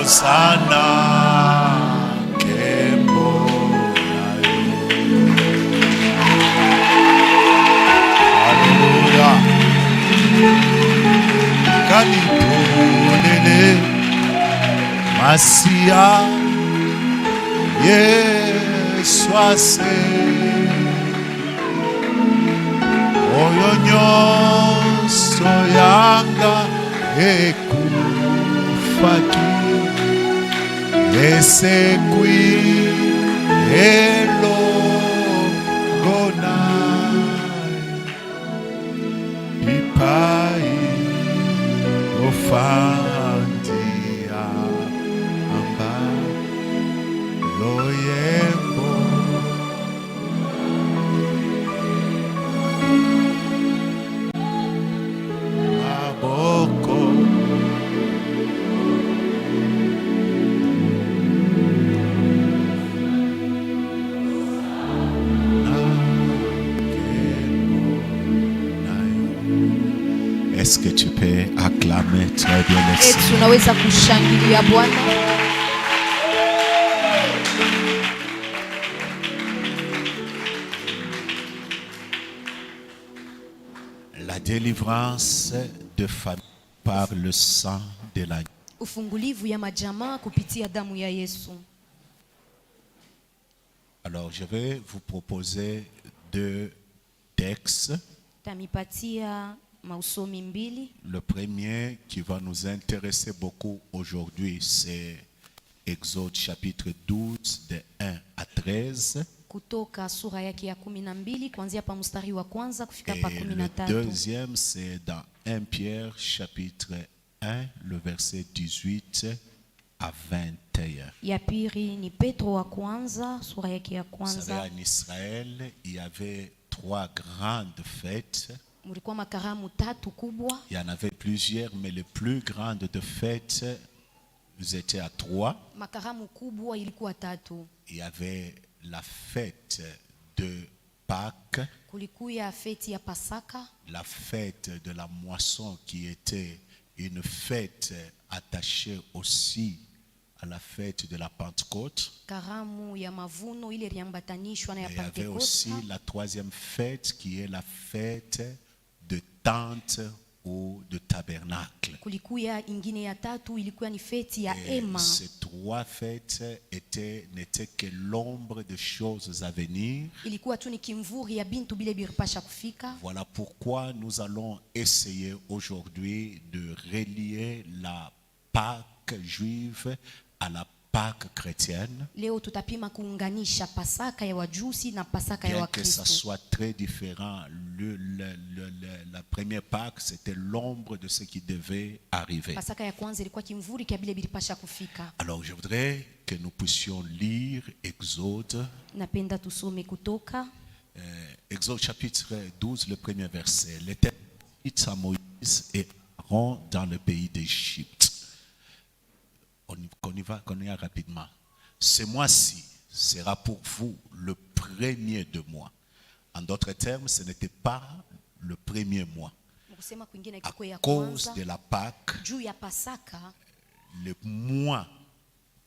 Hosanna, Kembo Alléluia. Kanipolele Masia Yesu ase Oyo nyonso yanga ekufaki esekwi elongonai ipai ofandia amba loyembo maboko Est-ce que tu peux acclamer très bien le Seigneur? Tunaweza kushangilia Bwana. La délivrance de famille par le sang de l'agneau. Ufungulivu ya majamaa kupitia damu ya Yesu. Alors je vais vous proposer deux textes. Tamipatia mausomi mbili. Le premier qui va nous intéresser beaucoup aujourd'hui, c'est Exode chapitre 12 de 1 à 13. Kutoka sura yake ya 12 kuanzia pa mstari wa kwanza kufika pa Et le 13. deuxième, c'est dans 1 Pierre chapitre 1, le verset 18 à 21. Ya pili ni Petro wa kwanza sura yake ya Vous savez, kwanza. en Israël, il y avait trois grandes fêtes. Mulikuwa makaramu tatu kubwa. Il y en avait plusieurs, mais les plus grandes de fêtes, vous étiez à trois. Makaramu kubwa ilikuwa tatu. Il y avait la fête de Pâques, Kulikuya feti ya Pasaka, la fête de la moisson qui était une fête attachée aussi à la fête de la Pentecôte. karamu ya mavuno ile iliambatanishwa na ya Et il y avait aussi Pentekoste. la troisième fête qui est la fête de tente ou de tabernacle. Kulikuya ingine ya tatu ilikuwa ni feti ya Et ema. ces trois fêtes n'étaient que l'ombre de choses à venir. Ilikuwa tu ni kimvuri ya bintu bile biripasha kufika. Voilà pourquoi nous allons essayer aujourd'hui de relier la Pâque juive à la Pâque chrétienne. Leo tutapima kuunganisha Pasaka ya Wajusi na Pasaka ya Bien que ça Wakristo. soit très différent, la première Pâque, c'était l'ombre de ce qui devait arriver. Pasaka ya kwanza ilikuwa kimvuri kia bile biripasha kufika. Alors je voudrais que nous puissions lire Exode. Napenda tusome Kutoka Exode chapitre 12, le premier verset. L'Éternel dit à Moïse et Aaron dans le pays d'Égypte. On y va rapidement. Ce mois-ci sera pour vous le premier de mois. En d'autres termes, ce n'était pas le premier mois. Mkusema kwingine À kikuwa ya cause kwanza de la Pâque, juu ya Pasaka. le mois,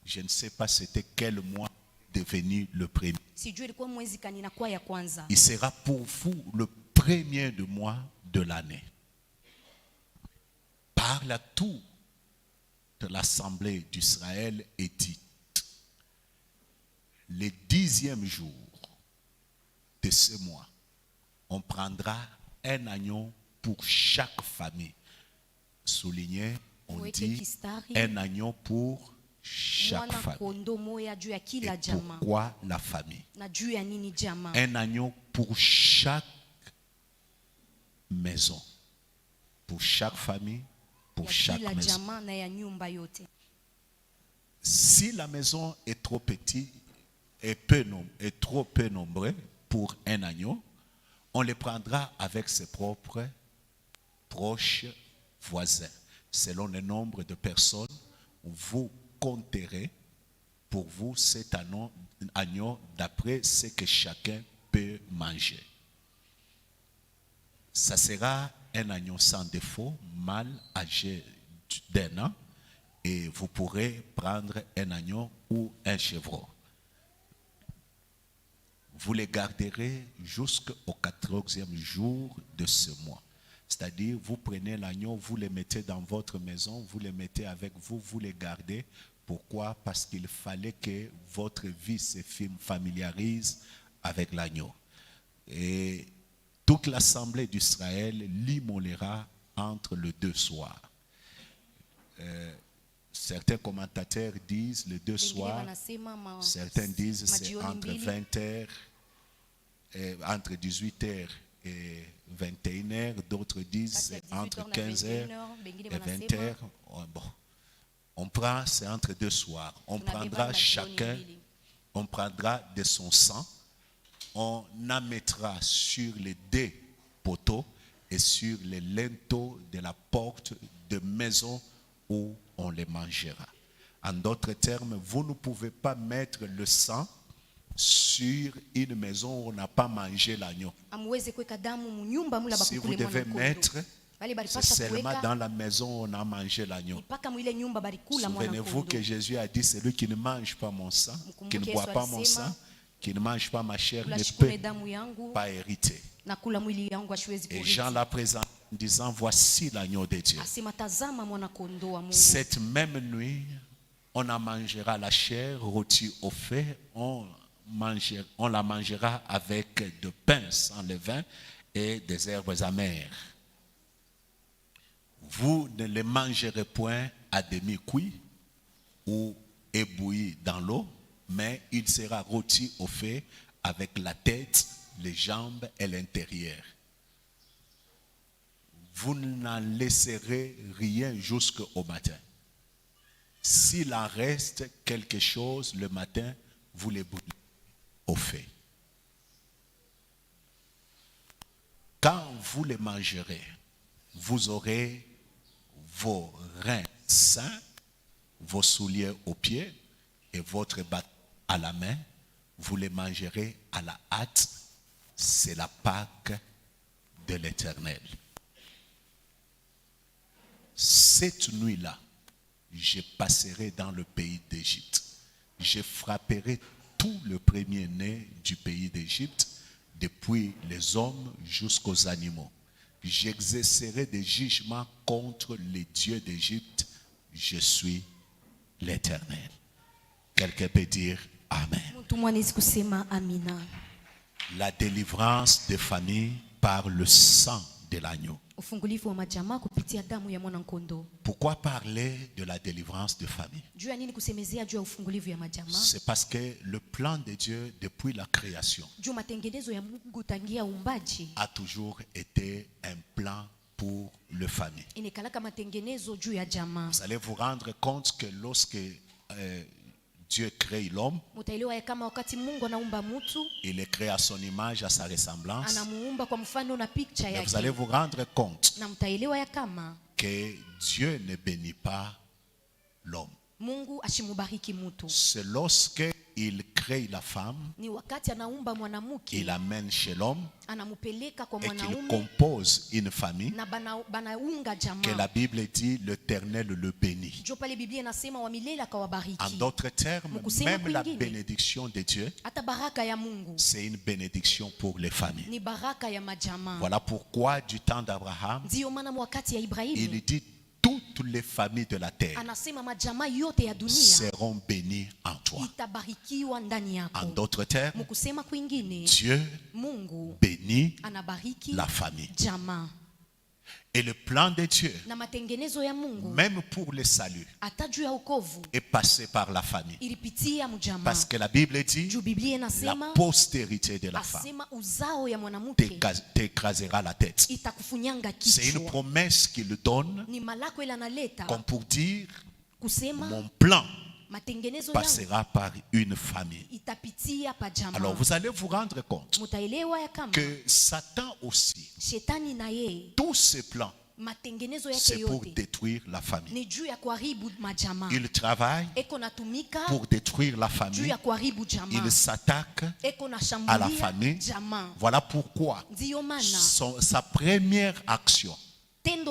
je ne sais pas c'était quel mois devenu le premier. Sijui ilikuwa mwezi kani na kwa ya kwanza. Il sera pour vous le premier de mois de l'année. Parle à tout de l'assemblée d'Israël et dit: le 10e jour de ce mois, on prendra un agneau pour chaque famille. Souligné, on dit un agneau pour chaque Mwana famille. kondo moya juu ya kila Et jamaa. pourquoi la famille? Na juu ya nini jamaa? Un agneau pour chaque maison, pour chaque famille, pour Ya chaque kila maison. jamaa na ya nyumba yote. Si la maison est trop petite et trop peu nombreux pour un agneau, on les prendra avec ses propres proches voisins. Selon le nombre de personnes, vous compterez pour vous cet agneau d'après ce que chacun peut manger. Ça sera un agneau sans défaut, mâle âgé d'1 an, Et vous pourrez prendre un agneau ou un chèvreau. Vous les garderez jusqu'au 14e jour de ce mois. C'est-à-dire, vous prenez l'agneau, vous les mettez dans votre maison, vous les mettez avec vous, vous les gardez. Pourquoi? Parce qu'il fallait que votre vie se familiarise avec l'agneau. Et toute l'assemblée d'Israël l'immolera entre les 2 soirs. Certains commentateurs disent les 2 soirs, certains disent c'est entre 20h, entre 18h et 21h, d'autres disent c'est entre 15h et 20h. Bon. On prend, c'est entre 2 soirs. On prendra chacun, on prendra de son sang, on en mettra sur les 2 poteaux et sur les linteaux de la porte de maison où on les mangera. En d'autres termes, vous ne pouvez pas mettre le sang sur une maison où on n'a pas mangé l'agneau. Si vous devez mettre, c'est seulement dans la maison où on a mangé l'agneau. Souvenez-vous que Jésus a dit, celui qui ne mange pas mon sang, qui ne boit pas mon sang, qui ne mange pas ma chair, ne peut pas hériter. Et Jean l'a présenté en disant, voici l'agneau de Dieu. Cette même nuit, on en mangera la chair rôtie au feu, on la mangera avec de pain sans levain et des herbes amères. Vous ne les mangerez point à demi-cuit ou ébouilli dans l'eau, mais il sera rôti au feu avec la tête, les jambes et l'intérieur. Vous n'en laisserez rien jusqu'au matin. S'il en reste quelque chose le matin, vous les brûlez au feu. Quand vous les mangerez, vous aurez vos reins sains, vos souliers aux pieds et votre bâton à la main. Vous les mangerez à la hâte. C'est la Pâque de l'Éternel. Cette nuit-là, je passerai dans le pays d'Égypte. Je frapperai tout le premier-né du pays d'Égypte, depuis les hommes jusqu'aux animaux. J'exercerai des jugements contre les dieux d'Égypte. Je suis l'Éternel. Quelqu'un peut dire Amen. La délivrance des familles par le sang de l'agneau. Pourquoi parler de la délivrance de famille? C'est parce que le plan de Dieu depuis la création a toujours été un plan pour le famille. Vous allez vous rendre compte que lorsque Dieu crée l'homme, il le crée à son image, à sa ressemblance. Mais vous allez vous rendre compte que Dieu ne bénit pas l'homme. C'est lorsque il crée la femme, il amène chez l'homme et qu'il compose une famille, que la Bible dit l'Éternel le bénit. En d'autres termes, même la bénédiction de Dieu, c'est une bénédiction pour les familles. Voilà pourquoi du temps d'Abraham, il dit toutes les familles de la terre seront bénies en toi. En d'autres termes, Dieu bénit la famille. Et le plan de Dieu, même pour le salut, est passé par la famille. Parce que la Bible dit, la postérité de la femme t'écrasera la tête. C'est une promesse qu'il donne, comme pour dire, mon plan passera par une famille. Alors vous allez vous rendre compte que Satan aussi, tous ses plans, c'est pour détruire la famille. Il travaille pour détruire la famille. Il s'attaque à la famille. Voilà pourquoi sa première action,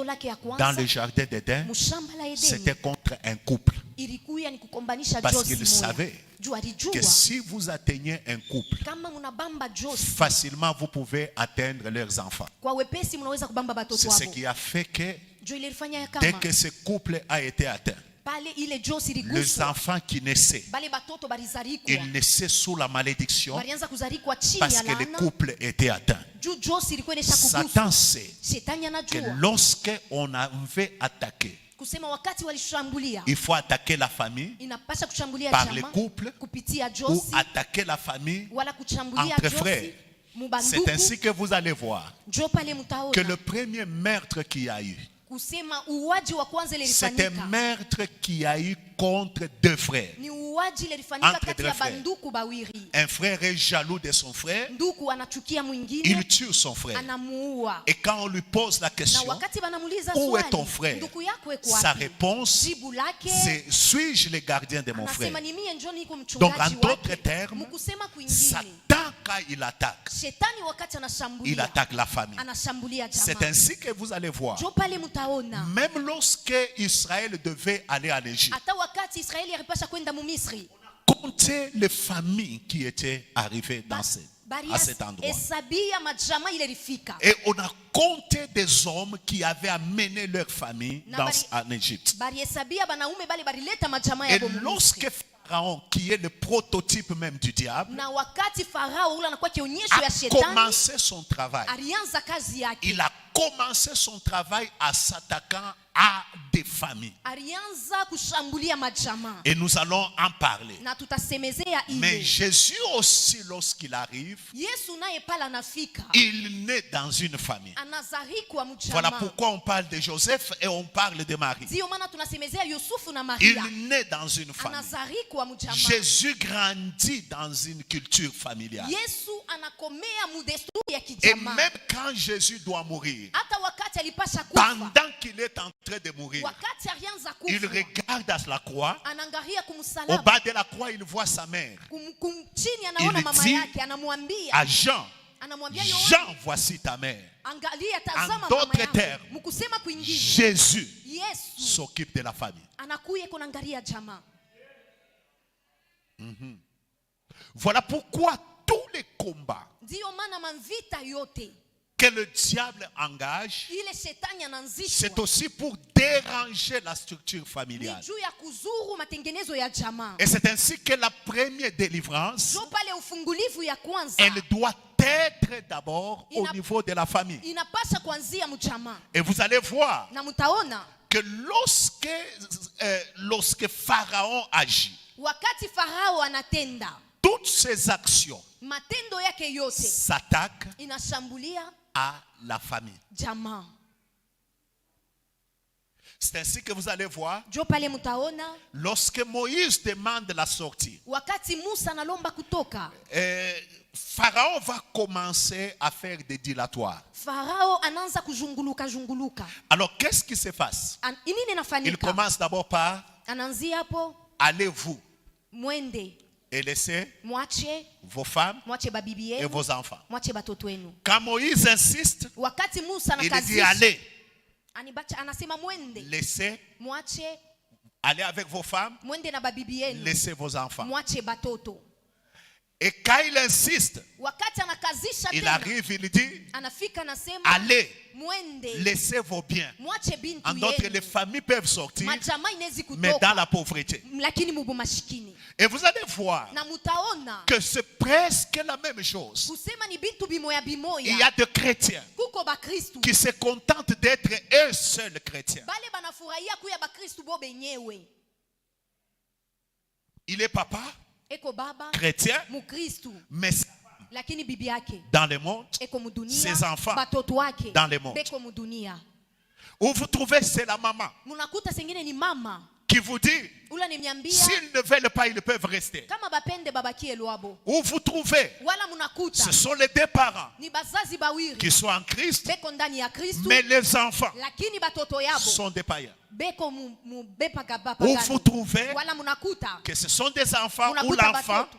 lake ya dans kwanza le jardin d'Éden, mshamba la c'était Edeni contre un couple. ilikuya ni kukombanisha Parce josi qu'il moja. savait Juu alijua que si vous atteignez un couple, kama mnabamba josi facilement vous pouvez atteindre leurs enfants. kwa wepesi mnaweza kubamba batoto C'est ce wao. qui a fait que Juu ilifanya ya dès kama que ce couple a été atteint, pale ile josi les iliguswa enfants qui naissaient, bale batoto balizarikwa ils naissaient sous la malédiction balianza kuzarikwa chini parce ya que le laana couple était atteint. juu josi ilikuwa inesha Satan kuguswa. sait Shetani que anajua lorsque on avait attaqué, kusema wakati walishambulia il faut attaquer la famille inapasha kushambulia par le chama couple kupitia ou josi attaquer la famille wala kuchambulia entre josi frères. C'est mubanduku. ainsi que vous allez voir Njo pale que mtaona le premier meurtre qu'il y a eu, kusema uwaji wa kwanza c'est un ilifanyika meurtre qui a eu contre deux frères. ni uwaji ilifanyika Entre kati deux ya frères. banduku bawiri. Un frère est jaloux de son frère, Nduku anachukia mwingine il tue son frère. anamuua, Et quand on lui pose la na question, wakati banamuuliza où est swali, ton frère? nduku yako eko Sa wapi? réponse, Jibu lake c'est suis-je le gardien de mon frère? anasema ni mie njo niko Donc en mchungaji d'autres wake. termes, Mkusema kwingine, Satan, quand il attaque, shetani wakati il anashambulia attaque la famille. anashambulia C'est jamaa. ainsi que vous allez voir. Njo pale mtaona Même lorsque Israël devait aller en Égypte, hata wakati Israeli alipasha kwenda Mumisri, comptez les familles qui étaient arrivées dans à cet endroit. hesabia majama ile ilifika Et on a compté des hommes qui avaient amené leur famille en Égypte. barihesabia banaume bale barileta majama Et yabo lorsque Mumisri. Pharaon, qui est le prototype même du diable, Na wakati Farao ule anakuwa kionyesho ya a shetani, commencé son travail, alianza kazi yake, il a commencé son travail en s'attaquant à des familles. alianza kushambulia majama, Et nous allons en parler. na tutasemezea Mais ile. Jésus aussi, lorsqu'il arrive, Yesu naye pale anafika, il naît dans une famille. anazarikwa Voilà mjama. pourquoi on parle de Joseph et on parle de Marie. Ndio maana tunasemezea Yusufu na Il Maria, naît dans une famille. anazarikwa mjama. Jésus grandit dans une culture familiale. Yesu anakomea mudesturi ya Et kijamaa. même quand Jésus doit mourir, Hata wakati alipasha kufa, pendant qu'il est en train de mourir, wakati alianza il kufa, regarde à la croix. anaangalia Au kumsalaba, bas de la croix, il voit sa mère. chini anaona Il mama dit yake, anamwambia À Jean, anamwambia Yohana, Jean, voici ta mère. angalia, tazama En mama d'autres yako. termes, Mkusema kwingine, Jésus Yesu s'occupe de la famille. anakuya kunaangalia jamaa. Voilà pourquoi tous les combats Ndio maana mavita yote que le diable engage, ile shetani c'est anaanzishwa aussi pour déranger la structure ni familiale. juu ya kuzuru matengenezo ya jamaa. Et c'est ainsi que la première délivrance, Jo pale ufungulivu ya kwanza elle doit être d'abord au niveau de la famille. inapasha kuanzia mjamaa, Et vous allez voir na mtaona que lorsque Pharaon agit, wakati Farao anatenda toutes ses actions matendo yake yote s'attaquent inashambulia à la famille. jamaa. C'est ainsi que vous allez voir, Jo pale mtaona lorsque Moïse demande la sortie, wakati Musa analomba kutoka, Pharaon va commencer à faire des dilatoires. Farao anaanza kuzunguluka. Alors qu'est-ce qui se passe? Nini Il inafanyika? commence d'abord par Anaanzia hapo, allez-vous mwende et laissez mwache vos babibi et yenu, vos enfants. mwache batoto wenu. Quand Moïse insiste, Wakati Musa il dit anakazisha, allez, anasema mwende laissez, mwache, allez avec vos femmes, mwende na babibi yenu, laissez vos enfants. mwache batoto. Et quand il insiste, Wakati anakazisha il tena, arrive, il dit anafika anasema allez, mwende laissez vos biens. mwache bintu En d'autres, les yenu. familles peuvent sortir, Majamaa inezi mais dans kutoka la pauvreté. lakini mubu mashikini, Et vous allez voir na mutaona que c'est presque la même chose. kusema ni bintu bimoya Il y bimoya. a des chrétiens Kuko bakristu qui se contentent d'être eux seuls chrétiens. bale banafurahia kuya bakristu bo benyewe, Il est papa, eko baba chrétien, mukristu, mais lakini bibi yake dans le monde, eko mudunia, ses enfants batoto wake dans le monde. beko mudunia. Où vous trouvez, c'est la maman Munakuta sengine ni mama qui vous dit, ula nimeambia s'ils ne veulent pas, ils peuvent rester. kama bapende babakie lwabo, Où vous trouvez, wala munakuta ce sont les deux parents ni bazazi bawiri qui sont en Christ, beko ndani ya Kristu, mais les enfants lakini batoto yabo sont des païens. beko Où vous trouvez wala munakuta que ce sont des enfants où munakuta l'enfant batoto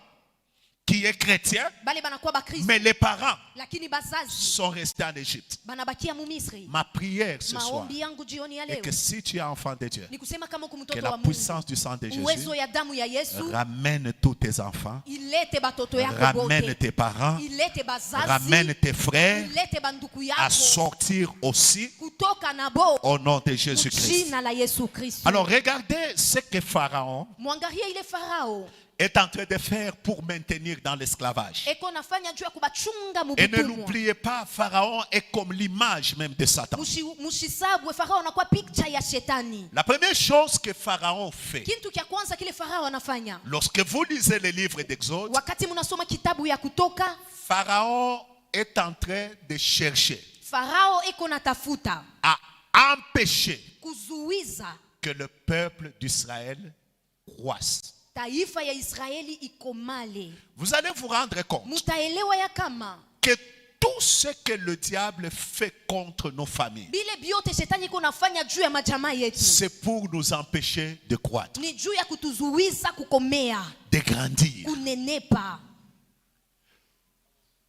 qui est chrétien, bale banakuwa bakristo mais les parents lakini bazazi sont restés en Égypte. banabakia mu Misri. Ma prière ce soir Maombi yangu jioni ya est leo que si tu es enfant de Dieu, ni kusema kama uko que mtoto la wa Mungu, puissance du sang de Jésus uwezo ya damu ya Yesu ramène tous tes enfants, ilete batoto yako ramène bote, tes parents, ilete bazazi, ramène tes frères ilete banduku à yako sortir aussi kutoka nabo au nom de Jésus-Christ. jina la Yesu Kristo. Alors regardez ce que Pharaon Mwangalia ile Farao est en train de faire pour maintenir dans l'esclavage. eko nafanya juu ya kubachunga Et ne mubutumwa. l'oubliez pas, Pharaon est comme l'image même de Satan. Mushisabwe Farao anakuwa picture ya shetani. La première chose que Pharaon fait, Kitu cha kwanza kile Farao anafanya lorsque vous lisez le livre d'Exode, wakati mnasoma kitabu ya Kutoka, Pharaon est en train de chercher Farao eko natafuta à empêcher kuzuiza que le peuple d'Israël croisse. taifa ya Israeli ikomale. Vous allez vous rendre compte Mutaelewa ya kama que tout ce que le diable fait contre nos familles, bile biote shetani iko nafanya juu ya majamaa yetu c'est pour nous empêcher de croître, ni juu ya kutuzuiza kukomea, de grandir, kunenepa,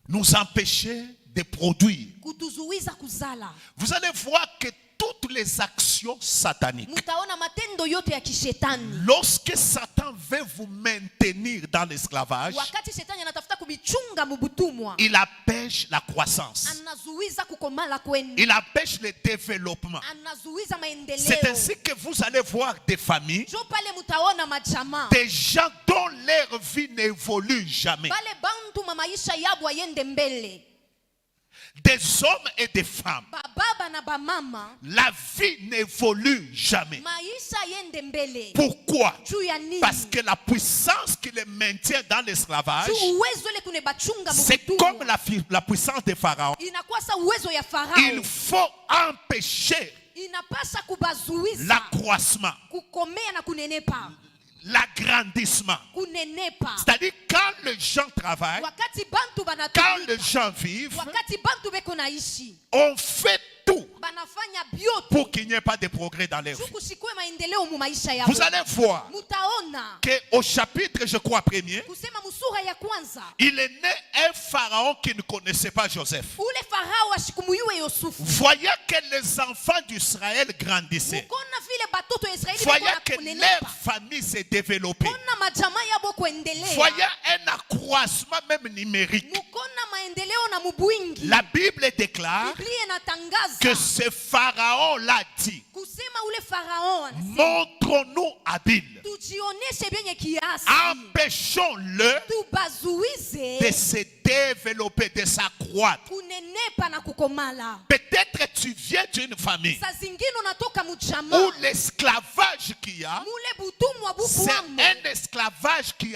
nous empêcher de produire. kutuzuiza kuzala. Vous allez voir que toutes les actions sataniques, Mutaona matendo yote ya kishetani. lorsque Satan veut vous maintenir dans l'esclavage, Wakati shetani anatafuta kubichunga mubutumwa, il empêche la croissance, anazuiza kukomala kwenu, il empêche le développement. anazuiza maendeleo. C'est ainsi que vous allez voir des familles, Jo pale mutaona majamaa des gens dont leur vie n'évolue jamais, pale bantu mamaisha yabo ayende mbele, des hommes et des femmes. bababa na bamama La vie n'évolue jamais. maisha yende mbele. Pourquoi? Juu ya nini? Parce que la puissance qui les maintient dans l'esclavage, Juu uwezo ile kune bachunga c'est mubutumwa. comme la puissance de Pharaon. Inakuwa sa uwezo ya Farao. Il faut empêcher Inapasa kubazuiza l'accroissement, kukomea na kunenepa, l'agrandissement. kunenepa. C'est-à-dire quand les gens travaillent, Wakati bantu quand banatumika, les gens vivent, wakati bantu beko naishi, on fait tout banafanya biote pour qu'il n'y ait pas de progrès dans leur juu vie. kusikue maendeleo mu maisha yabo. Vous allez voir Mutaona qu'au chapitre, je crois, premier, kusema musura ya kwanza, il est né un pharaon qui ne connaissait pas Joseph. ule Farao ashikumuyuwe Yosufu. Voyez que les enfants d'Israël grandissaient. Mukona vile batoto ya Israeli Voyez beko que na leur kunenepa. famille s'est développée. Mukona majamaa yabo kuendelea. Voyez un accroissement même numérique. Mukona maendeleo na mubwingi. La Bible déclare Biblia inatangaza que ce pharaon l'a dit. kusema ule Farao anasema, Montrons-nous habiles. tujioneshe vyenye kiasi, Empêchons-le tubazuize de se développer, de s'accroître. kunenepa na kukomala. Peut-être tu viens d'une famille Saa zingine unatoka mchama où l'esclavage qu'il y a, mule butumwa buku c'est wamo, un esclavage qui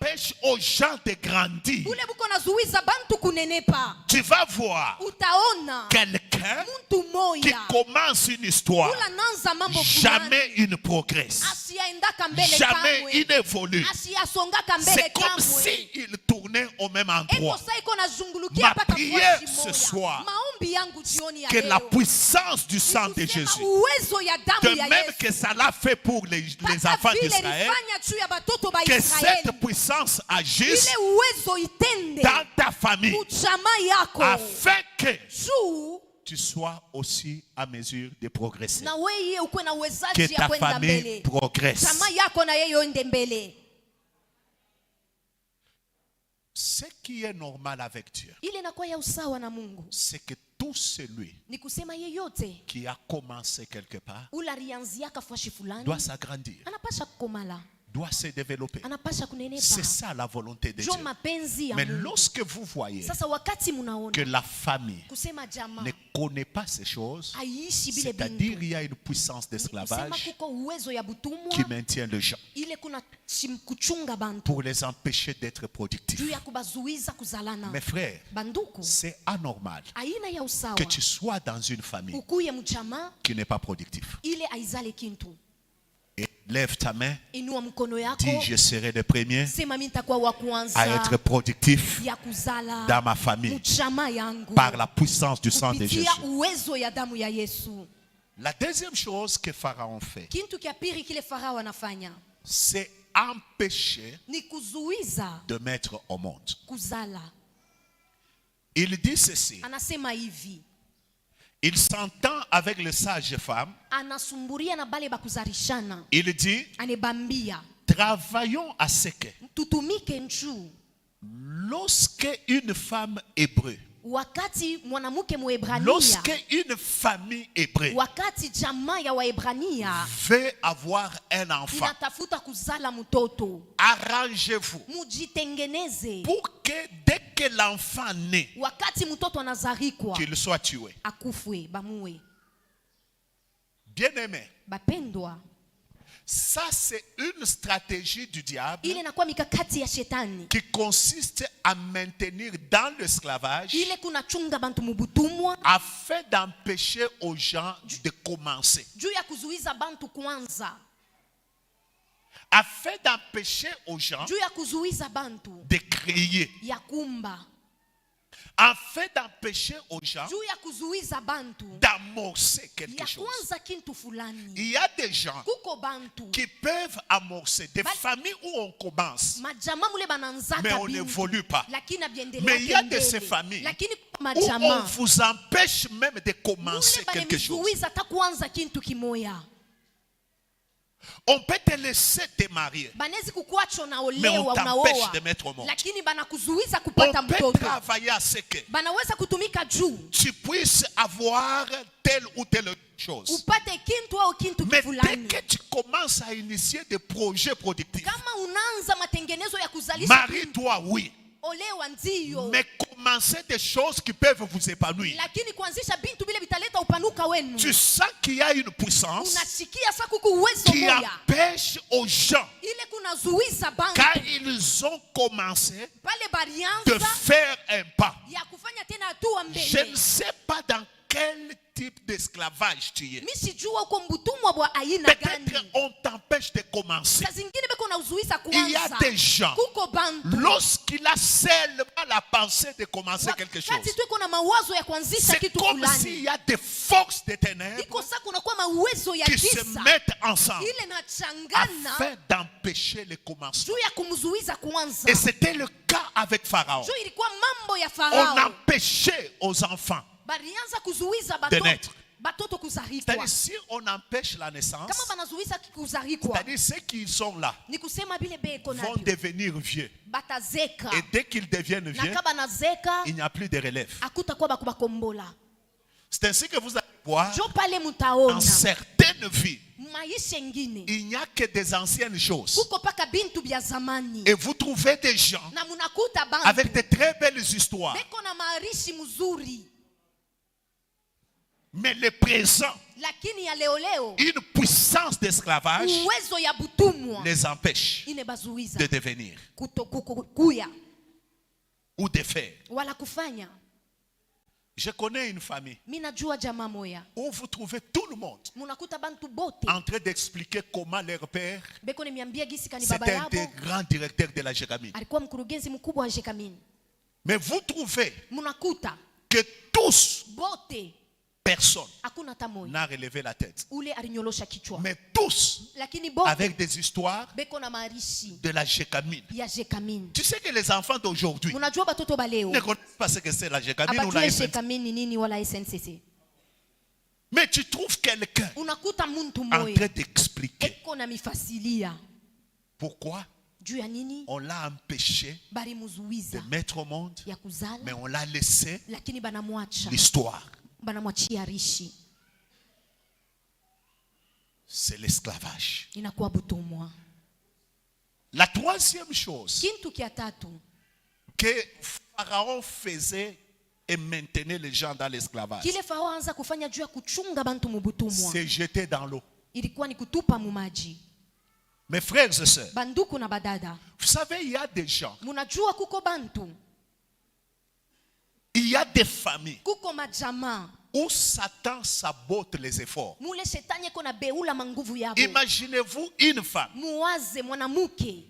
empêche aux gens de grandir. bule buko nazuiza bantu kunenepa. Tu vas voir Utaona quelqu'un muntu qui moya commence une histoire, ula nanza mambo fulani, jamais il ne progresse, asiaendaka mbele jamais kamwe, il évolue. asiasongaka mbele C'est comme kamwe. s'il tournait au même Eko endroit. saa iko nazungulukia Ma mpaka prière fwashi ce moya. soir, Maombi yangu jioni ya Que la leo puissance du sang de kusema Jésus, uwezo ya damu de ya même Yesu, que ça l'a fait pour les mpaka enfants vile d'Israël, ilifanya juu ya batoto ba que Israeli, cette puissance agisse ile uwezo itende dans ta famille, kuchama yako, afin que juu tu sois aussi à mesure de progresser. na weye ukwe na Que uwezaji ya ta kwenda famille mbele, progresse. chama yako na yeye ende mbele. Ce qui est normal avec Dieu, Ile inakuwa ya usawa na Mungu, c'est que tout celui ni kusema yeyote qui a commencé quelque part ula rianziaka fashi fulani doit s'agrandir, anapasha kukomala, doit se développer. anapasha kunenepa. C'est ça la volonté de Jo Dieu. mapenzi ya Mais Mungu. lorsque vous voyez Sasa wakati munaona que la famille kusema jamaa ne connaît pas ces choses, aishi bile c'est-à-dire bintu, il y a une puissance kusema d'esclavage kuko uwezo ya butumwa qui maintient les gens ile kuna kuchunga bantu pour les empêcher d'être productifs. juu ya kubazuiza kuzalana. Mes frères, Banduku, c'est anormal aina ya usawa que tu sois dans une famille ukuye mchama qui n'est pas productif. ile aizale kintu. Et lève ta main, Inua mkono yako, dis je serai le premier sema mimi nitakuwa wa à kwanza être productif ya kuzala dans ma famille mchama yangu par la puissance du sang de Jésus. kupitia uwezo ya damu ya Yesu. La deuxième chose que Pharaon fait, Kintu kia pili kile Farao anafanya c'est empêcher ni kuzuiza de mettre au monde. kuzala. Il dit ceci. Anasema hivi, Il s'entend avec les sages femmes. anasumburia na bale bakuzarishana. Il dit, Anebambia, travaillons à ce que tutumike njuu. lorsque une femme hébreu, Wakati mwanamuke Mwebrania, lorsque une famille hébreu wakati jamaa ya Waebrania veut avoir un enfant, inatafuta kuzala mtoto, arrangez-vous mujitengeneze. pour que dès que l'enfant naît, Wakati mtoto anazarikwa qu'il soit tué. akufwe, bamue. Bien-aimé, Bapendwa, ça c'est une stratégie du diable ile inakuwa mikakati ya shetani, qui consiste à maintenir dans l'esclavage ile kunachunga bantu mubutumwa afin d'empêcher aux gens de commencer. juu ya kuzuiza bantu kwanza, Afin d'empêcher aux gens juu ya kuzuiza bantu de créer. ya kumba, Afin d'empêcher aux gens juu ya kuzuiza bantu d'amorcer quelque ya chose. kwanza kintu fulani. Il y a des gens Kuko bantu qui peuvent amorcer des familles où on commence, majama mule bananzaka mais on bintu, n'évolue pas. lakini abiendelea Mais il y a de mbele. ces familles Lakini où on majama vous empêche même de commencer mule quelque chose. banemizuiza hata kuanza kintu kimoya. On peut te laisser te marier, Banezi kukuacho mais on naolewa t'empêche unaoa, de mettre au monde. lakini banakuzuiza On kupata peut mtoto. travailler à ce que Banaweza kutumika juu tu puisses avoir telle ou telle chose. upate kintu au kintu Mais dès fulani. que tu commences à initier des projets productifs, Kama unaanza matengenezo ya kuzalisha, marie-toi, oui, olewa ndio, mais commencez des choses qui peuvent vous épanouir. lakini kuanzisha bintu bile vitaleta upanuka wenu. Tu sens qu'il y a une puissance Unasikia sasa kuku uwezo qui moya empêche aux gens, ile kunazuiza bantu quand ils ont commencé, pale de barianza faire un pas. ya kufanya tena hatua Je ne mbele. sais pas dans quel type d'esclavage tu es. Mimi sijua uko mbutumwa bwa aina Peut-être gani. on t'empêche de commencer. Saa zingine beko na uzuiza Il y a kuanza. des gens, Kuko bantu lorsqu'il a seulement la pensée de commencer quelque chose, wakati tu iko na mawazo ya kuanzisha c'est kitu comme fulani, s'il y a des forces de ténèbres iko sasa kunakuwa mawezo ya qui se giza mettent ensemble ile nachangana afin d'empêcher le commencement. juu ya kumzuiza kuanza. Et c'était le cas avec Pharaon. Juu ilikuwa mambo ya On Farao, empêchait aux enfants. balianza kuzuiza De naître. batoto kuzarikwa. C'est-à-dire, si on empêche la naissance, Kama banazuiza kuzarikwa, c'est-à-dire ceux qui sont là ni kusema bile beko vont nabyo devenir vieux. batazeka, Et dès qu'ils deviennent na vieux, kaba nazeka il n'y a plus de relève. akutakuwa baku bakombola. C'est ainsi que vous allez voir, Jo pale en mutaona certaines vies, maisha ingine il n'y a que des anciennes choses. kuko paka bintu bya zamani, Et vous trouvez des gens na munakuta bantu avec de très belles histoires. beko na maarishi mzuri, Mais le présent, lakini ya leo une puissance d'esclavage uwezo ya butumwa les empêche inebazuiza de devenir kuya ou de faire. wala kufanya. Je connais une famille Mi najua jamaa moya, où vous trouvez tout le monde munakuta bantu bote en train d'expliquer comment leur père beko niambia gisi kani baba c'était un des yabo grands directeurs de la Jégamine. alikuwa mkurugenzi mkubwa wa Jekamini. Mais vous trouvez Munakuta que tous, bote personne hakuna hata moya n'a relevé la tête. ule alinyolosha kichwa, Mais tous, lakini bote avec des histoires beko na maarishi de la Jégamine. ya Jekamini. Tu sais que les enfants d'aujourd'hui Munajua batoto baleo ne connaissent pas ce que c'est la Jégamine ou la abajue SNCC. Jekamini nini wala SNCC. Mais tu trouves quelqu'un Unakuta muntu en train moya d'expliquer eko na mifasilia pourquoi juu ya nini on l'a empêché bari de muzuiza mettre au monde, ya kuzala, mais on l'a laissé lakini banamwacha l'histoire. banamwachia rishi, C'est l'esclavage. inakuwa butumwa. La troisième chose Kintu kia tatu que Pharaon faisait et maintenait les gens dans l'esclavage, kile Farao anza kufanya juu ya kuchunga bantu mubutumwa c'est jeter dans l'eau. ilikuwa ni kutupa mumaji. Mes frères et sœurs, Banduku na badada, vous savez, il y a des gens, munajua kuko bantu, il y a des familles kuko majamaa où Satan sabote les efforts. mule shetani eko na beula manguvu yabo. Imaginez-vous une femme Muwaze mwanamuke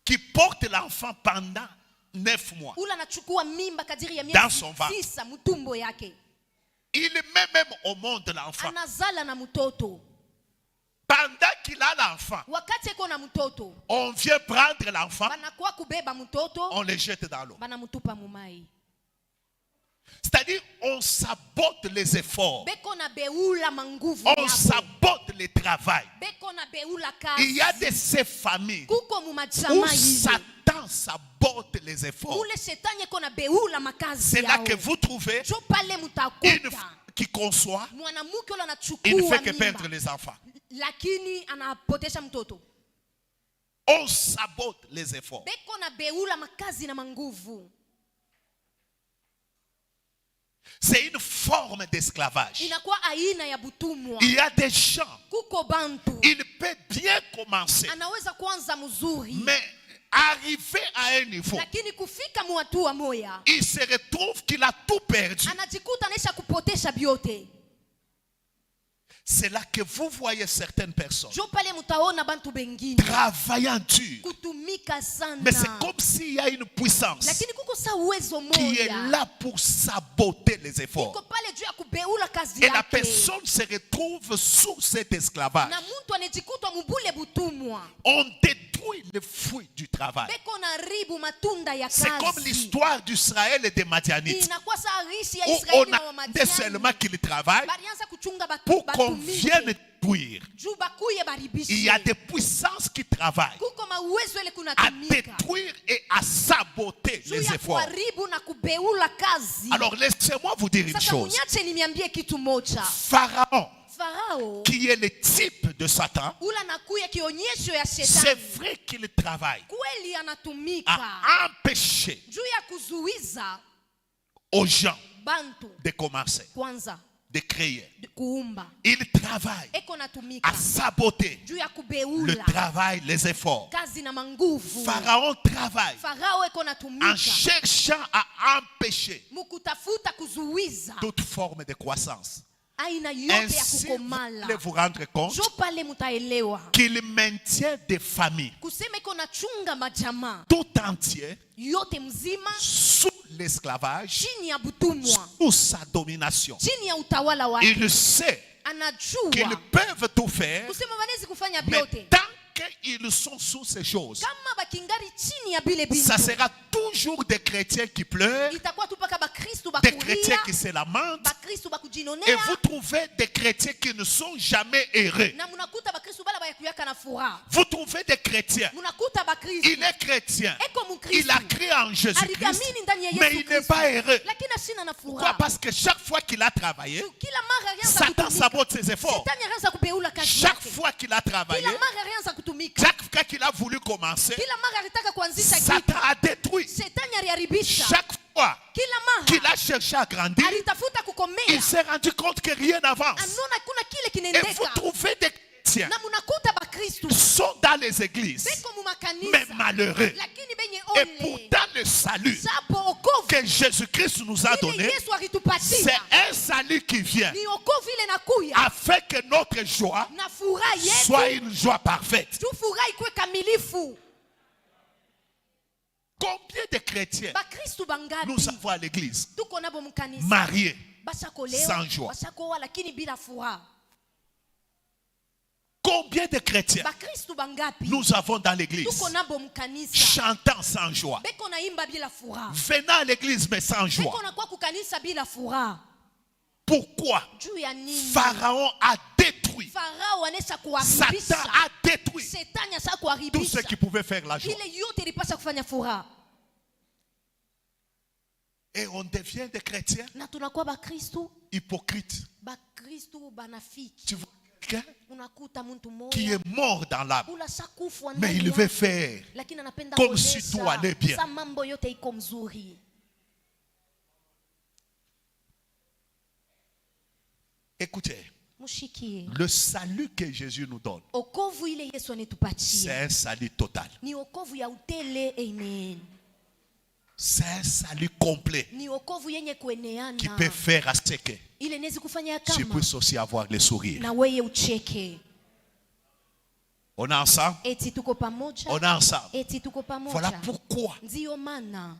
qui porte l'enfant pendant 9 mois ula anachukua mimba kadiri ya Dans miezi son ventre. 9 mtumbo yake, il met même au monde l'enfant. anazala na mtoto. Pendant qu'il a l'enfant, Wakati eko na mtoto, on vient prendre l'enfant, banakuwa kubeba mtoto, on le jette dans l'eau. banamutupa mumai. C'est-à-dire, on sabote les efforts. Beko na beula manguvu On yabo. sabote le travail. Beko na beula Il y a kazi. de ces familles Kuko où mumachama hivi. Satan sabote les efforts. Mule shetani eko na beula makazi C'est là yao. que vous trouvez Jo pale une mutakuta. qui conçoit, Mwanamke yule il ne fait anachukua que perdre mimba, les enfants. lakini anapotesha mtoto. On sabote les efforts. Beko na beula makazi na manguvu. C'est une forme d'esclavage. Inakuwa aina ya butumwa. Il y a des gens, Kuko bantu il peut bien commencer, anaweza kuanza mzuri, mais arrivé à un niveau, lakini kufika muhatua moya il se retrouve qu'il a tout perdu. anajikuta anaisha kupotesha vyote. C'est là que vous voyez certaines personnes Jo pale mutaona bantu bengine travaillant dur. kutumika sana, Mais c'est comme s'il y a une puissance lakini kuko sa uwezo qui est moya là pour saboter les iko efforts. pale juu ya kubeula kazi Et la yake, personne se retrouve sous cet esclavage. na muntu anajikuta mubule butumwa. On détruit le fruit du travail. Beko na ribu matunda ya C'est comme kazi. l'histoire d'Israël et des Madianites, Inakuwa sa rishi ya où Israeli on na a wa dit seulement Madiani. qu'ils travaillent Balianza kuchunga pour qu'on vienne batumike détruire. juu bakuye baribishe. Il y a des puissances qui travaillent Kuko mauwezo ile à kunatumika détruire et à saboter juu les ya efforts. kuharibu na kubeula kazi. Alors laissez-moi vous dire une Sasa chose. munyache nimiambie kitu moja. Pharaon, Farao qui est le type de Satan, ula nakuya kionyesho ya c'est shetani, vrai qu'il travaille kweli anatumika à empêcher juu ya kuzuiza aux gens bantu de commencer, kwanza de créer. kuumba. Il travaille Eko natumika à saboter juu ya le kubeula travail, les efforts. kazi na manguvu. Pharaon travaille Farao eko en natumika cherchant à empêcher mukutafuta kuzuiza toute forme de croissance. aina yote ya Ainsi, vous kukomala. allez vous rendre compte Jo pale mutaelewa qu'il maintient des familles kusema iko nachunga majamaa tout entières yote mzima sous l'esclavage, chini ya butumwa, sous sa domination. chini ya utawala wake. Il sait qu'ils Anajua peuvent tout faire, kusema wanezi kufanya mais vyote tant qu'ils sont sous ces choses, kama bakingari chini ya bile ça bintu, sera toujours des chrétiens qui pleurent, itakuwa tu paka bakristu des chrétiens bakulia, qui se lamentent, bakristu et bakujinonea, vous trouvez des chrétiens qui ne sont jamais heureux. na munakuta bakristu bala bayakuyaka na furaha. Vous trouvez des chrétiens, Munakuta bakristu il est chrétien, eko il mukristu a cru en Jésus-Christ, aliamini ndani ya mais Yesu il n'est Kristo, pas heureux. lakini ashina na Pourquoi? furaha. Parce que chaque fois qu'il a travaillé, Kila mara alianza Satan kutumika, sabote ses efforts. shetani alianza kubeula kazi Chaque yake. fois qu'il a travaillé, Kila mara alianza kutumika, chaque fois qu'il a voulu commencer, kila mara alitaka kuanzisha kitu, Satan a détruit. shetani aliharibisha. Chaque fois Kila qu'il mara a cherché à grandir, alitafuta il kukomea, s'est rendu compte que rien n'avance. anaona kuna kile Et vous kinaendeka, trouvez des chrétiens na munakuta bakristu qui sont dans les églises, beko mu mais makanisa, malheureux. lakini benye Et ole pourtant, le salut sapo okovu que Jésus-Christ nous a ile donné, Yesu c'est alitupatia un salut qui vient ni okovu ile nakuya afin que notre joie na furaha soit yetu, une joie parfaite. tu furaha ikuwe kamilifu. Combien de chrétiens Bakristu bangapi nous avons à l'église tuko nabo mkanisa mariés bashakolewa sans joie? bashakoa lakini bila furaha. Combien de chrétiens Bakristu bangapi nous avons dans l'église tuko nabo mkanisa chantant sans joie, beko naimba bila furaha, venant à l'église mais sans joie? beko nakuwa kukanisa bila furaha. Pourquoi? Juu ya nini? Pharaon a détruit, Farao anesha Satan kuharibisha, a détruit shetani asha tout ce kuharibisha qui pouvait faire la joie. ile yote ilipasha kufanya furaha, Et on devient des chrétiens na tunakuwa bakristu hypocrites. bakristu banafiki. Tu vois quelqu'un Unakuta mtu qui mmoja est mort dans l'âme, ula shakufwa mais ndani il veut yake, faire lakini anapenda comme si tout kuonesha allait bien. sa mambo yote iko mzuri. Écoutez, Mushikie, le salut que Jésus nous donne, okovu ile Yesu c'est anitupatia un salut total. ni okovu ya utele. Amen. C'est un salut complet Ni okovu yenye qui kueneana, peut faire à ce que ile nezi kufanya tu kama puisses aussi avoir le sourire. na weye ucheke. On est ensemble? Eti tuko pamoja, On est ensemble. eti tuko pamoja. Voilà pourquoi Ndiyo maana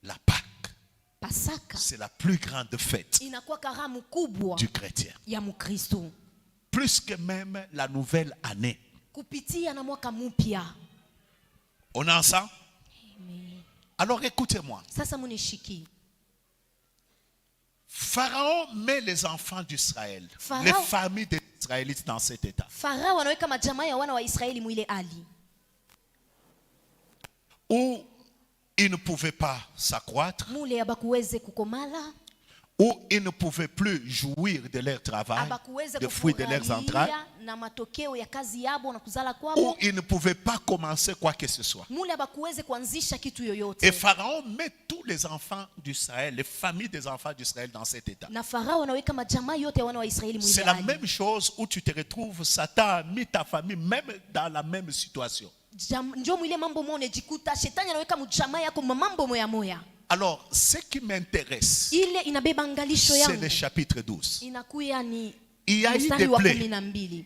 la Pâque Pasaka c'est la plus grande fête inakuwa karamu kubwa du chrétien. ya Mkristo. Plus que même la nouvelle année. Kupitia na mwaka mpya. On est ensemble? Amen. Alors écoutez-moi. Sasa munishiki. Pharaon met les enfants d'Israël, les familles des Israélites dans cet état. Farao anaweka majamaa ya wana wa Israeli mwile hali. Où ils ne pouvaient pas s'accroître. Mule abakuweze kukomala. Où ils ne pouvaient plus jouir de leur travail, des fruits de leurs entrailles. Na matokeo ya kazi yabo na kuzala kwao. Où ils ne pouvaient pas commencer quoi que ce soit. Mule abakuweze kuanzisha kitu yoyote. Et Pharaon met tous les enfants d'Israël, les familles des enfants d'Israël dans cet état. Na Farao anaweka majamaa yote ya wana wa Israeli mwile C'est la même chose où tu te retrouves, Satan a mis ta famille même dans la même situation. Njo mwile mambo moja unajikuta shetani anaweka mjamaa yako mambo moya moya. Alors, ce qui m'intéresse, Ile inabeba angalisho yangu. c'est le chapitre 12. Inakuya ni Il y a eu mstari des wa plaies. 12.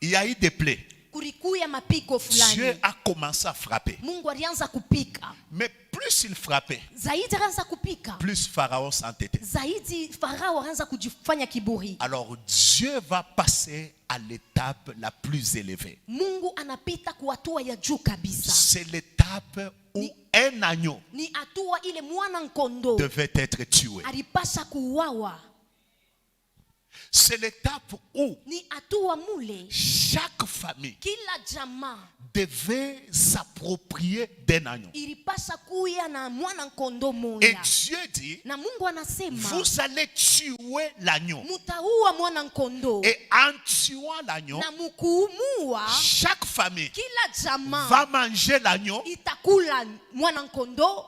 Il y a eu des plaies. Kulikuya mapiko fulani. Dieu a commencé à frapper. Mungu alianza kupika. Mais plus il frappait, Zaidi alianza kupika. plus Pharaon s'entêtait. Zaidi Farao alianza kujifanya kiburi. Alors Dieu va passer à l'étape la plus élevée. Mungu anapita kwa hatua ya juu kabisa. C'est l'étape où un agneau Ni hatua ile mwana nkondo devait être tué. alipasha kuuawa. C'est l'étape où Ni hatua mule chaque famille kila jamaa devait s'approprier d'un agneau. ilipasha kuya na mwana nkondo Et moja. Dieu dit, Na Mungu anasema vous allez tuer l'agneau. mutaua mwana nkondo. Et en tuant l'agneau, Na mukuumua chaque famille kila jamaa va manger l'agneau. itakula mwana nkondo.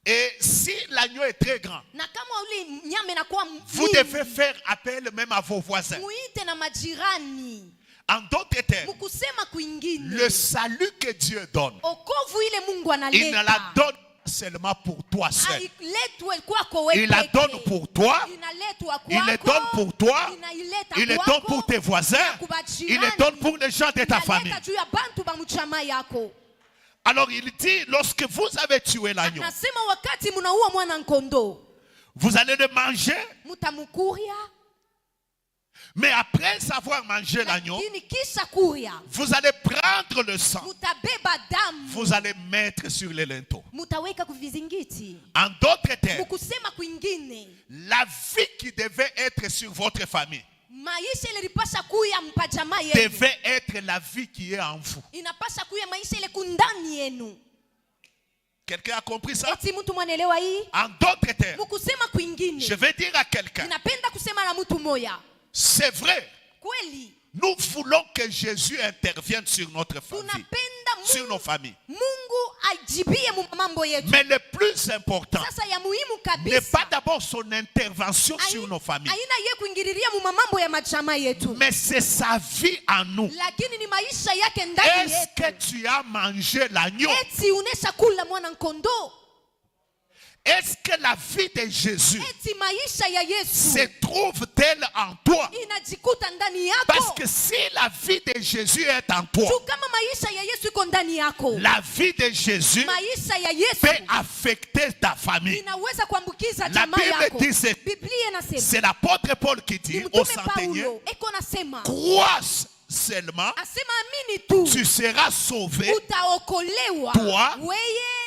Et si l'agneau est très grand, Na kama ule nyama inakuwa vous devez faire appel même à vos voisins. muite na majirani. En d'autres termes, Mukusema kwingine le salut que Dieu donne, okovu ile Mungu il ne la analeta donne pas seulement pour toi seul. hailetwe kwako wewe Il la peke. donne pour toi, Inaletwa il le kwako, donne pour toi, inaileta il le kwako, donne pour tes voisins, il le donne pour les gens de ta famille. inaleta juu ya bantu ba mchama yako. Alors il dit, lorsque vous avez tué l'agneau, Nasema wakati munaua mwana nkondo vous allez le manger, mutamukuria, mais après avoir mangé l'agneau, lakini kisha kuria vous allez prendre le sang, mutabeba damu, vous allez mettre sur les linteaux. mutaweka kuvizingiti. En d'autres termes, Mukusema kwingine la vie qui devait être sur votre famille maisha ile ilipasha kuya mpajamaa yenu, devait être la vie qui est en vous. inapasha kuya maisha ile kundani yenu. Quelqu'un a compris ça? Eti mtu mwanaelewa hii? En d'autres termes, Mukusema kwingine je vais dire à quelqu'un, ninapenda kusema na mtu moya, c'est vrai, kweli nous voulons que Jésus intervienne sur notre famille, tunapenda sur nos familles. Mungu ajibie mu mambo yetu. Mais le plus important Sasa ya muhimu n'est kabisa pas d'abord son intervention sur nos familles, aina ye kuingililia mu mambo ya machama yetu, mais c'est sa vie en nous. lakini ni maisha yake ndani Est-ce que yetu. tu as mangé l'agneau? Eti unesha kula mwana nkondo, Est-ce que la vie de Jésus eti maisha ya Yesu se trouve-t-elle en toi? inajikuta ndani Parce yako. que si la vie de Jésus est en toi, Tu kama maisha ya Yesu iko ndani yako, la vie de Jésus maisha ya Yesu peut affecter ta famille. inaweza kuambukiza La jamaa Bible yako. dit c'est- Biblia inasema, C'est l'apôtre Paul qui ni dit au mtume centenier, Paulo eko nasema, crois seulement, asema amini tu tu seras sauvé, utaokolewa toi weye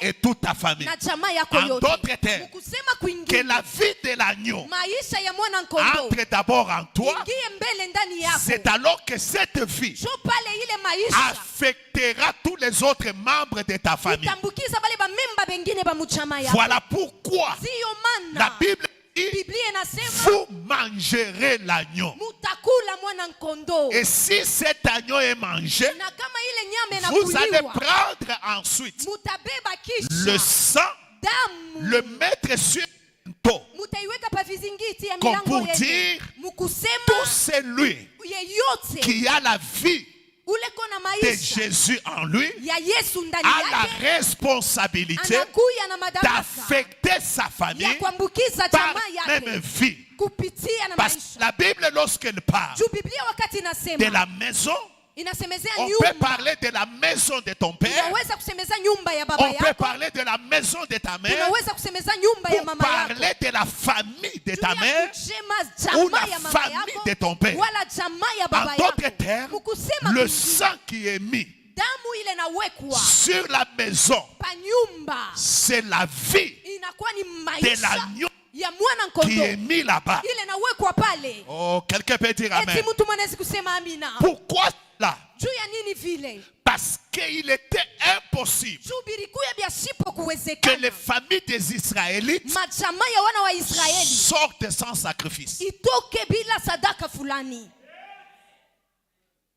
et toute ta famille. na jamaa yako En yote. d'autres termes, Mukusema que kwingine la vie de l'agneau maisha ya mwana nkondo entre d'abord en toi, ingie mbele ndani yako, c'est alors que cette vie jo pale ile maisha affectera tous les autres membres de ta famille. itambukiza bale bamemba bengine ba mchama yako. Voilà pourquoi Siyo la mana Bible dit, Biblia inasema vous mangerez l'agneau. mutakula mwana nkondo, Et si cet agneau est mangé, na kama ile nyama vous allez inakuliwa prendre ensuite mutabeba le kisha sang, damu le mettre sur un dos. mutaiweka pa vizingiti ya Comme milango pour yenu. dire, Mukusema tout celui yeyote qui a la vie ule kona de maisha Jésus en lui ya Yesu ndani a la yake responsabilité anakuya na madaraka d'affecter sa ya famille kuambukiza par jamaa la même yake vie. kupitia na Parce que maisha. la Bible, lorsqu'elle parle Juu Biblia wakati de inasema la maison, Inasemezea On nyumba. peut parler de la maison de ton père. Unaweza kusemeza nyumba ya baba On peut yako. parler de la maison de ta mère. Unaweza kusemeza nyumba ya Pour mama yako. parler de la famille de Juu ta ya mère. kusema Ou jamaa la ya mama famille yako, de ton père. wala jamaa ya En baba d'autres yako. termes, Mukusema le kwingine, sang qui est mis damu ile nawekwa sur la maison, pa nyumba c'est la vie inakuwa ni de maisha l'agneau ya mwana qui est kondoo mis là-bas. ile nawekwa pale. Oh, quelqu'un peut dire amen. Eti mtu mwanaweza kusema amina. Pourquoi là? Juu ya nini vile? Parce qu'il était impossible Juu bilikuya bya sipo que kuwezekana les familles des Israélites majamaa ya wana wa Israeli sortent sans sacrifice. itoke bila sadaka fulani.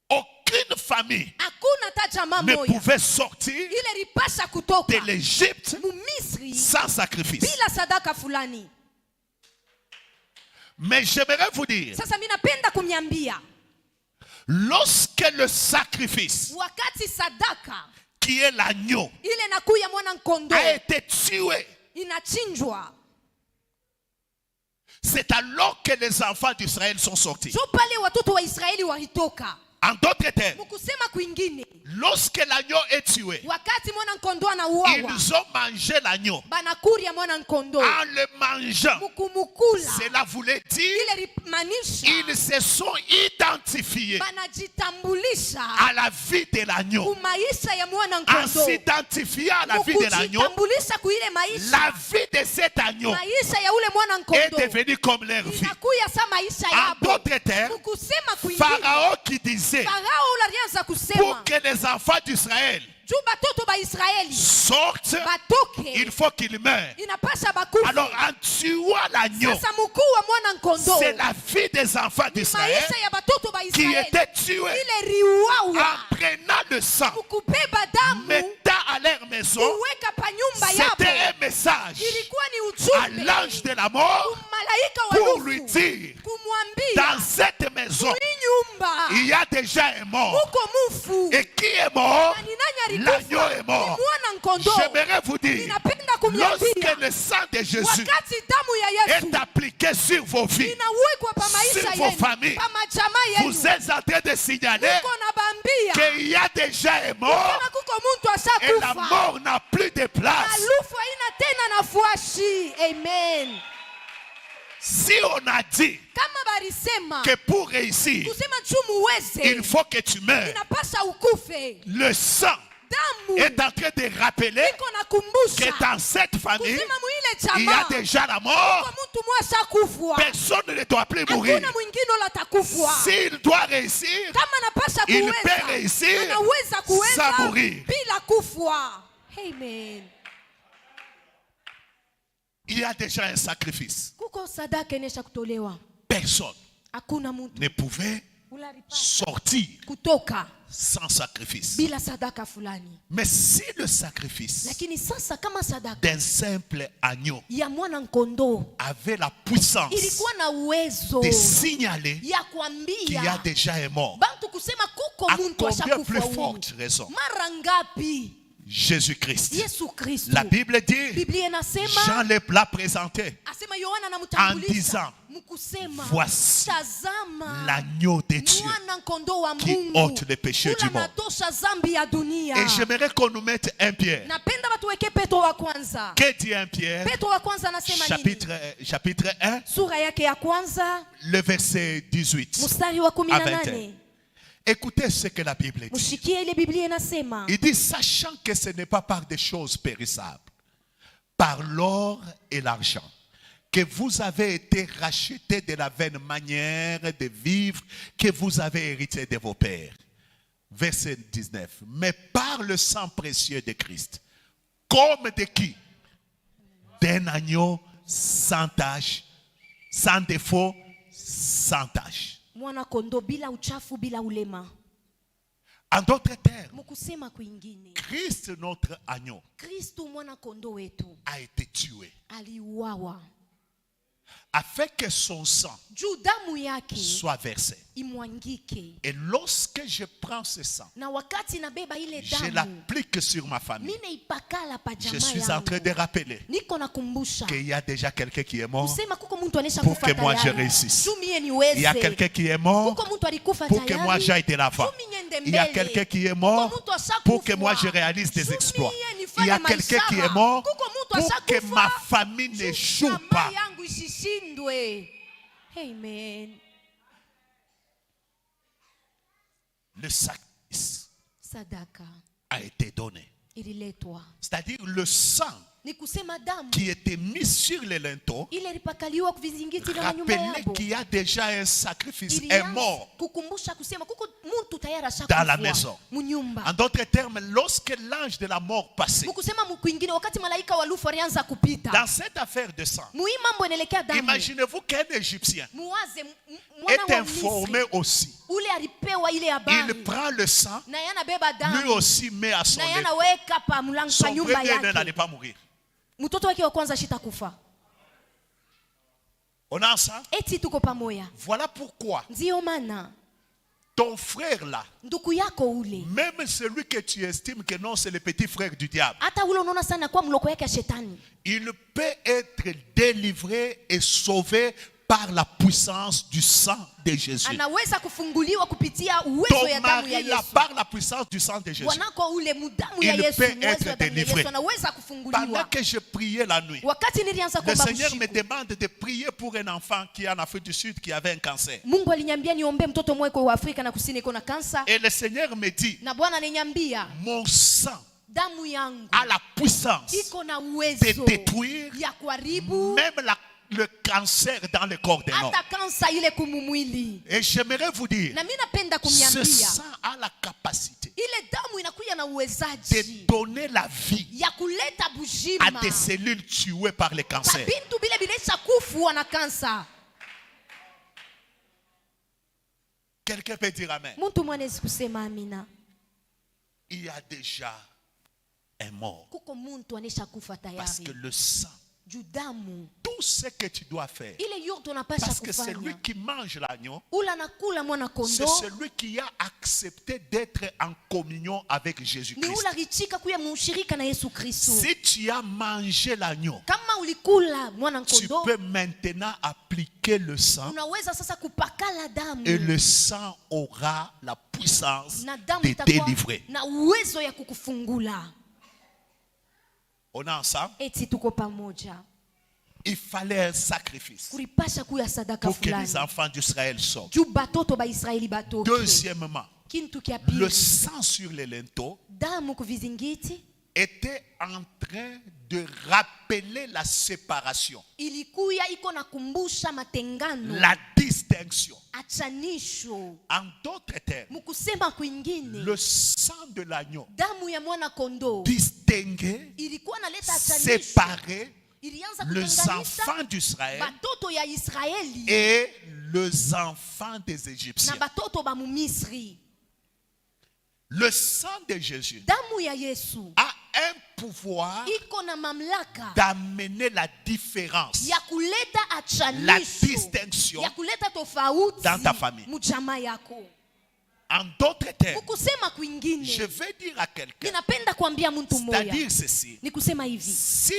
Aucune famille Hakuna hata jamaa ne moja pouvait sortir ile lipasha kutoka de l'Égypte Mumisri sans sacrifice. bila sadaka fulani. Mais j'aimerais vous dire, Sasa mimi napenda kumyambia, lorsque le sacrifice, wakati sadaka qui est l'agneau, ile nakuya mwana kondoo a été tué, inachinjwa, c'est alors que les enfants d'Israël sont sortis. jo pale watoto wa Israeli walitoka. En d'autres termes, Mkusema kwingine, lorsque l'agneau est tué, wakati mwana kondoo anauawa, ils ont mangé l'agneau. banakuria mwana kondoo En le mangeant, mukumukula, cela voulait dire ile limanisha ils se sont identifiés banajitambulisha à la vie de l'agneau. kumaisha ya mwana En kondoo, s'identifiant à la vie de l'agneau, mukujitambulisha kuile maisha, la vie de cet agneau maisha ya ule mwana est kondoo devenue comme leur vie. inakuya sa maisha En yabo. d'autres termes, Mukusema kwingine, Pharaon qui disait Farao ulianza pour kusema que les enfants d'Israël juu batoto ba Israeli sortent, batoke, il faut qu'ils meurent. inapasha bakufe. Alors en tuant l'agneau, Sasa mkuu wa mwana kondoo c'est la vie des enfants ni d'Israël maisha ya batoto ba qui Israeli était tuée ile riuawa, en prenant le sang, mukubeba damu mettant à leur maison. kuweka pa nyumba C'était yabo. un message Ilikuwa ni à ujumbe l'ange de la mort malaika pour wa lui nufu dire, kumwambia dans cette maison, hii nyumba il y a déjà un mort. muko mufu Et qui est mort? na ni nani L'agneau alikufa? est Ni mort. mwana kondoo. J'aimerais vous dire, Ninapenda lorsque kumwambia le sang de Jésus wakati damu ya Yesu est appliqué sur vos vies, inawekwa pa maisha sur vos yenu, familles, pa majamaa yenu, vous êtes en train de signaler muko nabambia qu'il y a déjà un mort kama kuko muntu et la ashakufa, mort n'a plus de place. alufu haina tena nafasi. Amen. Si on a dit Kama barisema que pour réussir, kusema juu muweze il faut que tu meurs, inapasha ukufe, le sang damu est en train de rappeler iko nakumbusha que dans cette famille, kusema muile il y a jamaa déjà la kwa mort. mtu mwasha kufwa, Personne ne doit plus mourir. hakuna mwingine ola takufwa. S'il doit réussir, Kama napasha il kuweza, peut réussir anaweza sans kuweza mourir. bila kufwa. Amen. Il y a déjà un sacrifice. Kuko sadaka inesha kutolewa, Personne hakuna mtu ne pouvait sortir kutoka sans sacrifice. bila sadaka fulani. Mais si le sacrifice Lakini sasa kama sadaka d'un simple agneau ya mwana kondoo avait la puissance ilikuwa na uwezo de signaler ya qu'il y a kuambia déjà un mort, bantu kusema kuko à muntu combien ashakufa plus huyu. forte raison Mara ngapi Jésus-Christ. Yesu Kristo, La Bible dit, Biblia inasema, Jean l'a présenté asema Yohana en anamtambulisha disant, mkusema, voici tazama l'agneau de Dieu mwana kondoo wa qui Mungu ôte les péchés du ula monde. natosha zambi ya dunia. Et j'aimerais qu'on nous mette un Pierre. Napenda batuweke Petro wa kwanza. Que dit un Pierre? Petro wa kwanza anasema nini? Chapitre 1, Sura yake ya kwanza le verset 18 mstari wa à 21. 18. Écoutez ce que la Bible dit. Mushikie ile Biblia inasema, Il dit, sachant que ce n'est pas par des choses périssables, par l'or et l'argent, que vous avez été rachetés de la vaine manière de vivre que vous avez hérité de vos pères. Verset 19. Mais par le sang précieux de Christ, comme de qui? D'un agneau sans tache, sans défaut, sans tache. mwana kondoo bila uchafu bila ulema. En d'autres termes, Mukusema kwingine, Christ, notre agneau, Kristo mwana kondoo wetu a été tué aliuawa afin que son sang juu damu yake soit versé. imwangike, Et lorsque je prends ce sang, na wakati nabeba ile je damu l'applique sur ma famille. mine ipakala pa Je jamaa suis en train de yangu, rappeler niko nakumbusha qu'il y a déjà quelqu'un qui est mort kusema kuko muntu anesha pour kufa que moi je tayari réussisse. juu mie Il y a niweze, quelqu'un qui est mort kuko muntu alikufa pour que moi tayari j'aille de l'avant. juu mie niende il y a quelqu'un qui est mort pour que moi je réalise des exploits. Il y a quelqu'un qui est mort pour que ma famille n'échoue pas. Amen. Le sacrifice Sadaka a été donné. ililetwa. C'est-à-dire le sang Ni kusema damu qui était mis sur les linteaux ile ilipakaliwa kuvizingiti na nyumba rappelait yabo. qu'il y a déjà un sacrifice, un Ilianza mort kukumbusha kusema kuko muntu tayari dans la ashakufa maison. munyumba. En d'autres termes, lorsque l'ange de la mort passait, Mukusema mukwingine wakati malaika wa lufu alianza kupita. dans cette affaire de sang, Mui mambo inaelekea damu. imaginez-vous qu'un Égyptien Muwaze mwana est wa informé Misri aussi. ule alipewa ile habari. Il prend le sang, Na yana beba lui damu. aussi met à son Na lit. yana weka pa mlango pa Son nyumba premier-né n'allait yake. pas mourir. Mtoto wake wa kwanza shitakufa. On a ça? Eti tuko pamoja. Voilà pourquoi Ndio maana ton frère là, ndugu yako ule même celui que tu estimes que non, c'est le petit frère du diable, hata ule unaona sana kwa mloko yake ya shetani il peut être délivré et sauvé par la puissance du sang de Jésus. anaweza kufunguliwa kupitia uwezo ya Ton damu ya mari là, Yesu. par la puissance du sang de Jésus. Wanako ule mudamu ya Il Yesu, peut uwezo ya être damu ya délivré. Yesu anaweza Pendant kufunguliwa. que je priais la nuit, Wakati nilianza le kuomba Seigneur me usiku, demande de prier pour un enfant qui est en Afrique du Sud qui avait un cancer. Mungu aliniambia niombe mtoto mweko wa Afrika na Kusini iko na kansa, Et le Seigneur me dit, na Bwana aliniambia mon sang damu yangu a la puissance iko na de uwezo détruire ya kuharibu même le cancer dans le corps d'un homme. hata kansa ile kumumwili. Et j'aimerais vous dire, Na mimi napenda ce kumniambia sang a la capacité ile damu inakuja na de uwezaji donner la vie ya kuleta à bujima des cellules tuées par le cancer. bintu bile bilisha kufu na kansa. Quelqu'un peut dire amen. Muntu mwanezi kusema amina. Il y a déjà un mort. Kuko muntu anesha kufa Parce que tayari. le sang, Juu damu tout ce que tu dois faire, ile yote unapasha parce que celui kufanya. qui mange l'agneau, Ula nakula mwana c'est kondo celui qui a accepté d'être en communion avec ni Jésus-Christ. ula richika kuya mushirika na Yesu Kristo. Si tu as mangé l'agneau, Kama ulikula mwana tu kondo, peux maintenant appliquer le sang unaweza sasa kupakala damu et le sang aura la puissance na damu de itakuwa délivrer. na uwezo ya kukufungula. On est ensemble? Eti tuko pamoja. Il fallait un sacrifice Kulipasha kuya sadaka pour que les fulani. enfants d'Israël sortent. Juu batoto ba Israeli batoke. Deuxièmement, Kintu kia le pili, sang sur les linteaux damu kuvizingiti était en train de rappeler la séparation, ilikuya iko nakumbusha matengano, la distinction. achanisho. En d'autres termes, Mukusema kwingine, le sang de l'agneau damu ya mwana kondo distinguait, ilikuwa naleta achanisho. séparait Ilianza les kutenganisha enfants d'Israël batoto ya Israeli et les enfants des na Égyptiens. batoto ba Mumisri. Le sang de Jésus Damu ya Yesu a un pouvoir iko na mamlaka d'amener la différence ya kuleta La achanisho, distinction ya kuleta tofauti dans ta famille. mujama yako. En d'autres termes, Kusema kwingine, je vais dire à quelqu'un, ninapenda kuambia mtu mmoja c'est-à-dire ceci, ni kusema hivi, si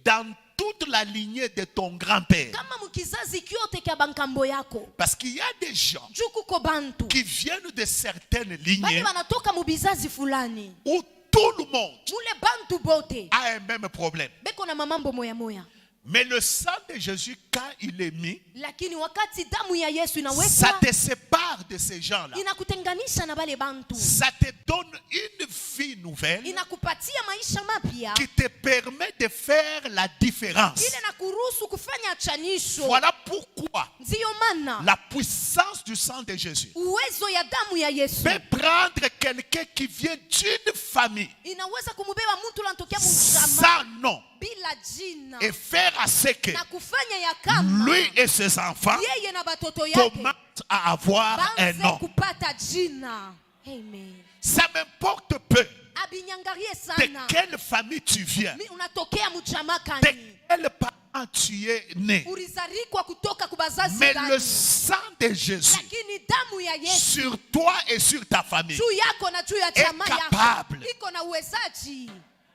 dans toute la lignée de ton grand-père, kama mukizazi kyote kya bankambo yako parce qu'il y a des gens juu kuko bantu qui viennent de certaines bali lignées banatoka mubizazi fulani, où tout le monde mule bantu bote a un même problème. beko na mamambo moya moya, Mais le sang de Jésus, quand il est mis, lakini wakati damu ya Yesu ça inawekwa te sépare de ces gens-là. inakutenganisha na bale bantu, Ça te donne une vie nouvelle inakupatia maisha mapya qui te permet de faire la différence. ile na kuruhusu kufanya achanisho. Voilà pourquoi Ndiyo maana la puissance du sang de Jésus uwezo ya damu ya Yesu peut prendre quelqu'un qui vient d'une famille inaweza kumubeba mtu anatokea mujama sans nom bila jina et faire à ce que na kufanya ya kama lui et ses enfants yeye na batoto yake commencent à avoir un banze nom. kupata jina. Amen. Ça m'importe peu Abinyangarie de sana quelle famille tu viens, mi unatokea mujama de kani, quel parent tu es né. ulizarikwa kutoka kubazazi Mais le gani, sang de Jésus lakini damu ya Yesu sur toi et sur ta famille juu yako na juu ya chama yako capable iko na uwezaji.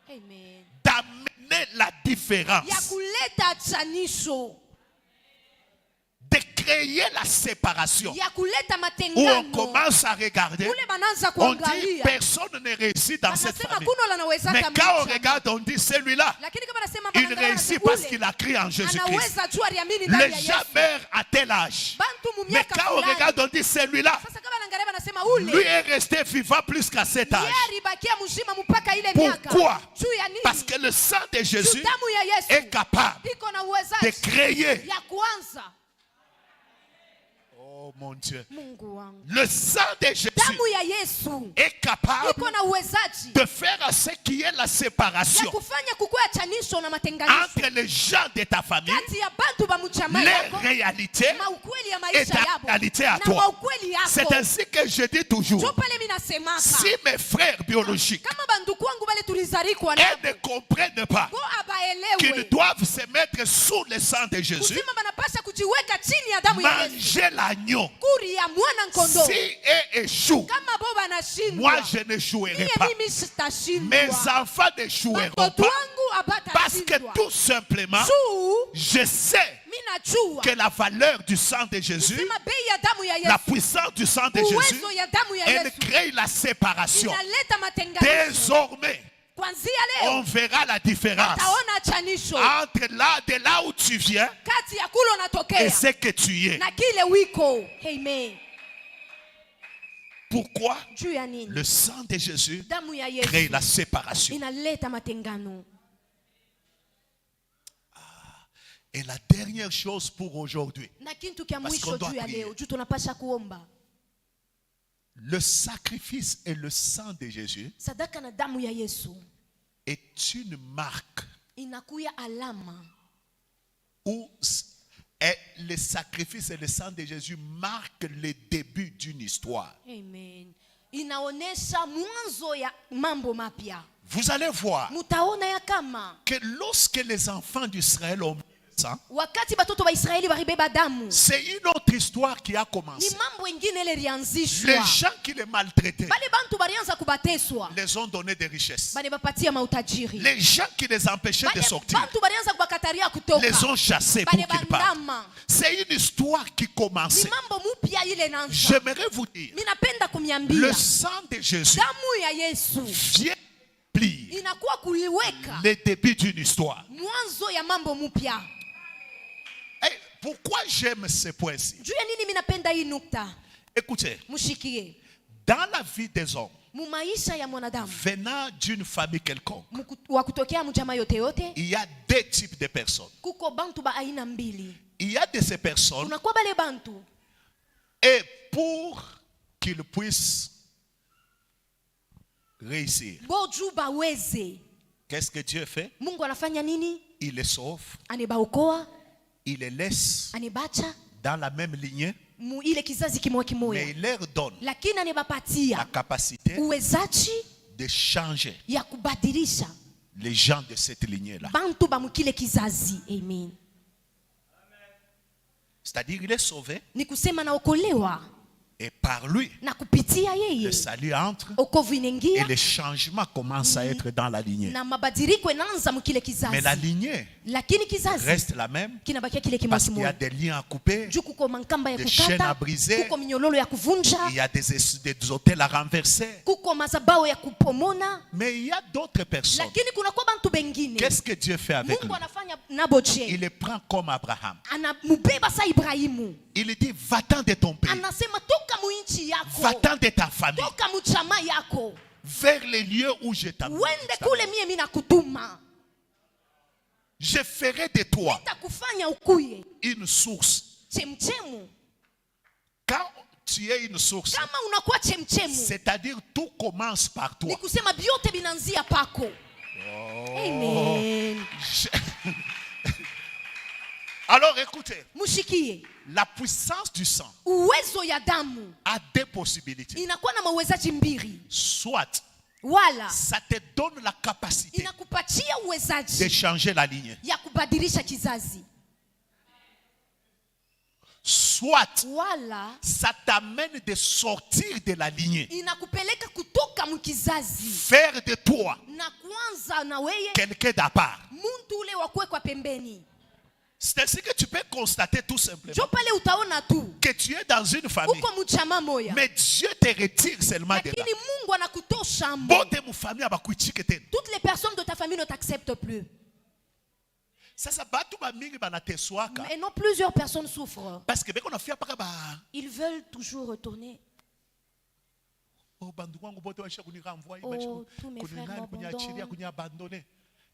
Amen. d'amener la différence, Ya kuleta chanisho, de créer la séparation. ya kuleta Où on matengano. commence à regarder, Ule banaanza on dit kuangalia. personne ne réussit dans cette Wanasema famille. kuno lanaweza Mais kama quand on mchana. regarde, on dit celui-là, Lakini kama nasema il banangalia réussit ule, parce qu'il a cru en Jésus-Christ. anaweza tu aliamini ndani ya Les Yesu. gens meurent à tel âge. Bantu mu Mais miaka quand on fulani. regarde, on dit celui-là, Sasa kama naangalia banasema lui ule est resté vivant plus qu'à cet âge. yeye alibakia mzima mpaka ile miaka. Pourquoi? Juu ya nini? Parce que le sang de Jésus Juu damu ya Yesu est capable iko na de uwezaji créer. ya kuanza. Oh mon Dieu. Mungu wangu. Le sang de Jésus Damu ya Yesu est capable iko na uwezaji de faire à ce qui est la ya séparation kufanya kukuwa chanisho na matenganisho entre les gens de ta famille, kati ya bantu ba mchama les yako, réalités maukweli ya et maisha ta yabo réalité à na toi. maukweli C'est yako. ainsi que je dis toujours, Jo pale mimi nasemaka si mes frères biologiques, kama banduku wangu bale tulizarikwa elles na ne comprennent pas go qu'ils abaelewe doivent se mettre sous le sang de Jésus, kusema banapasha kujiweka chini ya damu ya Yesu, manger l'agneau. kuri ya mwana nkondo. Si eux échouent, Kama bo banashindwa, moi je ne jouerai mie pas. mimi Mes sitashindwa. enfants ne joueront Watoto pas. wangu Parce que abatashindwa. tout simplement, Juu je sais mimi najua que la valeur du sang de Jésus, kusema bei ya damu ya la Yesu, puissance du sang de Jésus, uwezo ya damu ya elle Yesu crée la séparation. inaleta matenganisho. Désormais, Kwanzia on leo verra la différence taona chanisho entre de là où tu viens kati ya kule et unatokea ce que tu es. na kile wiko. Amen. Pourquoi? Juu ya nini? Le sang de Jésus Damu ya crée Yesu la séparation. inaleta matengano. Et la dernière chose pour aujourd'hui, Na kitu kya Parce qu'on mwisho doit juu ya prier. leo, juu tunapasha kuomba. le sacrifice et le sang de Jésus Sadaka na damu ya Yesu est une marque inakuya alama où le sacrifice et le sang de Jésus marquent le début d'une histoire. Amen. Inaonesha mwanzo ya mambo mapya. Vous allez voir Mutaona ya kama que lorsque les enfants d'Israël ont mis le sang, wakati batoto wa Israeli baribeba damu, c'est une autre histoire qui a ni commencé. mambo ingine ile lianzishwa. Les gens qui les maltraitaient Bale bantu balianza kubateswa, les ont donné des richesses. bale bapatia mautajiri. Les gens qui les empêchaient de Bale sortir bantu balianza kubakataria kutoka, les ont chassés pour bale qu'ils partent. bandama. C'est une histoire qui Ni commençait. mambo mupya ile nanza. J'aimerais vous dire, Mimi napenda kumiambia le sang de Jésus damu ya Yesu vient plier inakuwa kuliweka le début d'une histoire. mwanzo ya mambo mupya. Et pourquoi j'aime ce point-ci? Juu ya nini mimi napenda hii nukta? Écoutez, Mushikie. dans la vie des hommes, Mu maisha ya mwanadamu venant d'une famille quelconque, wa kutokea mjama yote yote, il y a deux types de personnes. kuko bantu ba aina mbili. Il y a de ces personnes, Unakuwa bale bantu et pour qu'ils puissent réussir, boju baweze. qu'est-ce que Dieu fait? Mungu anafanya nini? Il les sauve, Anibaokoa, il les laisse anibacha dans la même lignée, mu ile kizazi kimoya mais kimoya, il leur donne lakini la anibapatia capacité uwezaji de changer ya kubadilisha les gens de cette lignée-là. bantu ba mukile kizazi. Amen. C'est-à-dire, il est sauvé Ni kusema naokolewa et par lui, na kupitia le yeye salut entre okovu et inaingia les changements commencent à être dans la lignée. na mabadiliko inaanza mukile Mais la kizazi, lignée lakini kizazi reste la même kinabakia kile kimoya parce qu'il y a kimoya. des liens à couper, Juu kuko mankamba ya des chaînes à kukata, briser, kuko minyololo ya kuvunja, il y a des hôtels à renverser. kuko mazabao ya kupomona, Mais il y a d'autres personnes. lakini kunakuwa bantu bengine Qu'est-ce que Dieu fait avec Mungu lui? anafanya nabo Il je, les prend comme Abraham. anamubeba sa Ibrahimu, Il lui dit, va-t'en de ton pays, anasema toka muinchi yako, va-t'en de ta famille, toka muchama yako, vers les lieux où je t'amène. wende kule mie mina kutuma, Je ferai de toi nitakufanya ukuye une source. chemchemu. Quand tu es une source, Kama unakuwa chemchemu, c'est-à-dire tout commence par ni toi. kusema vyote binanzia pako. Amen. Alors écoutez, Mushikie, la puissance du sang uwezo ya damu a deux possibilités. inakuwa na mawezaji mbili, Soit wala ça te donne la capacité inakupatia de uwezaji changer la lignée. ya kubadilisha kizazi, Soit wala ça t'amène de sortir de la lignée. inakupeleka kutoka mkizazi Faire de toi na kuanza na weye quelqu'un d'à part. muntu ule wa kuwekwa pembeni. C'est ainsi que tu peux constater tout simplement Jo pale utaona tu que tu es dans une famille, uko mchama moya, mais Dieu te retire seulement dedans. lakini Mungu anakutosha mbo. Bote mu famille abakuichike tena. Toutes les personnes de ta famille ne t'acceptent plus. Sasa batu ba mingi banateswaka Et non, plusieurs personnes souffrent. parce que beko nafia paka ba Ils veulent toujours retourner. oh bandu wangu bote waisha kuniramvoyer Oh, tous mes frères m'abandonnent. kuniabandonner.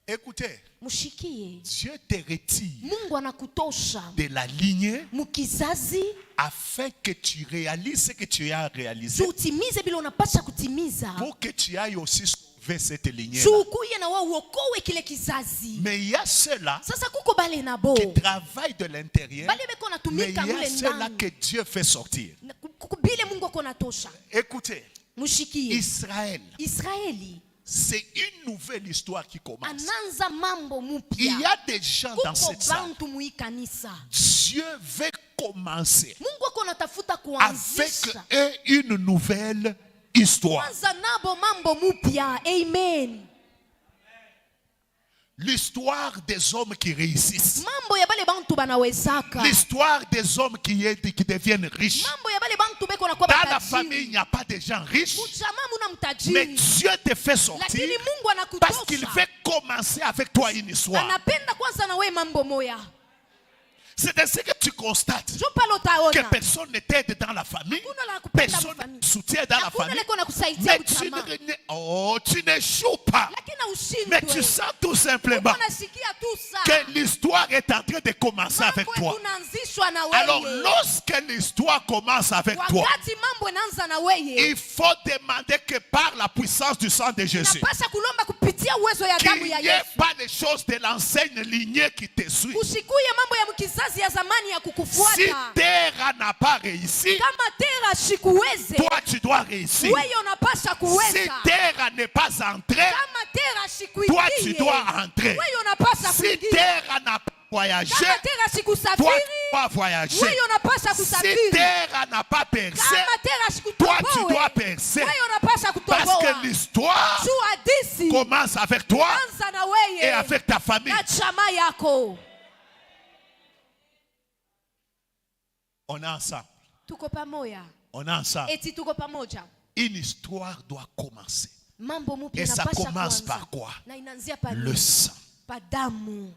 Écoutez, Mushikie. Dieu te retire Mungu anakutosha de la lignée mukizazi afin que tu réalises ce que tu as réalisé, utimize bila unapasha kutimiza, pour que tu ailles aussi sauver cette lignée. ukuye na wao uokoe kile kizazi. Mais il y a ceux-là Sasa kuko bale nabo qui travaillent de l'intérieur, bale beko mais il natumika y a mule ceux-là ndani que Dieu fait sortir. kuko bile Mungu ako natosha. Écoutez, Mushikie. Israël, Israeli c'est une nouvelle histoire qui commence. ananza mambo Il y mupya. a des gens dans Kuko cette salle. bantu muikanisa. Dieu veut commencer Mungu ako natafuta avec kuanzisha eux une nouvelle histoire. kwanza nabo mambo mupya. Amen. L'histoire des hommes qui réussissent. Mambo ya bale bantu banawezaka. L'histoire des hommes qui deviennent riches. Mambo ya bale bantu beko na kwa Dans la famille, il batajiri. n'y a pas de gens riches. Mchama muna Mais mtajiri. Dieu te fait sortir Lakini Mungu parce qu'il anakutosha. veut commencer avec toi une histoire. Anapenda kwanza na we mambo moya. C'est ainsi que tu constates Jo pale que utaona. personne ne t'aide dans la famille. Hakuna la kupenda Personne mfamili. ne soutient dans la Hakuna famille. leko na kusaidia Mais tu mchama. tu n'échoues pas. Lakini Mais tu ushindwe. sens tout simplement Unasikia tu saa. que l'histoire est en train de commencer avec Mambo toi. tunaanzishwa na Alors weye. lorsque l'histoire commence avec toi, Wakati mambo inaanza na weye. il faut demander que par la puissance du sang de Jésus, Napasha kulomba kupitia uwezo ya damu qu'il ya n'y ait Yesu. pas de choses de l'ancienne lignée qui te suit. Usikuye mambo ya mkizazi ya zamani ya Si kukufuata. Terra n'a pas réussi, Kama Tera shikuweze, toi tu dois réussir. wewe unapasha Si kuweza. Terra n'est pas entrée, Kama Tera shikuitie, toi tu dois entrer. wewe unapasha Si kuingia. Terra n'a pas voyagé, Kama Tera toi shikusafiri, tu dois voyager. wewe unapasha Si kusafiri. Terra n'a pas percé, Kama Tera toi tu shikutoboe, dois percer. wewe unapasha Parce kutoboa. que l'histoire Juu hadisi commence avec toi anza na et wewe avec ta famille. na chama yako. On est ensemble. Tuko pamoja. On est ensemble. Eti tuko pamoja. Une histoire doit commencer. Mambo mupya Et ça inapasha commence kuanza. par quoi? Na inaanzia pa Le nini? sang. Pa damu.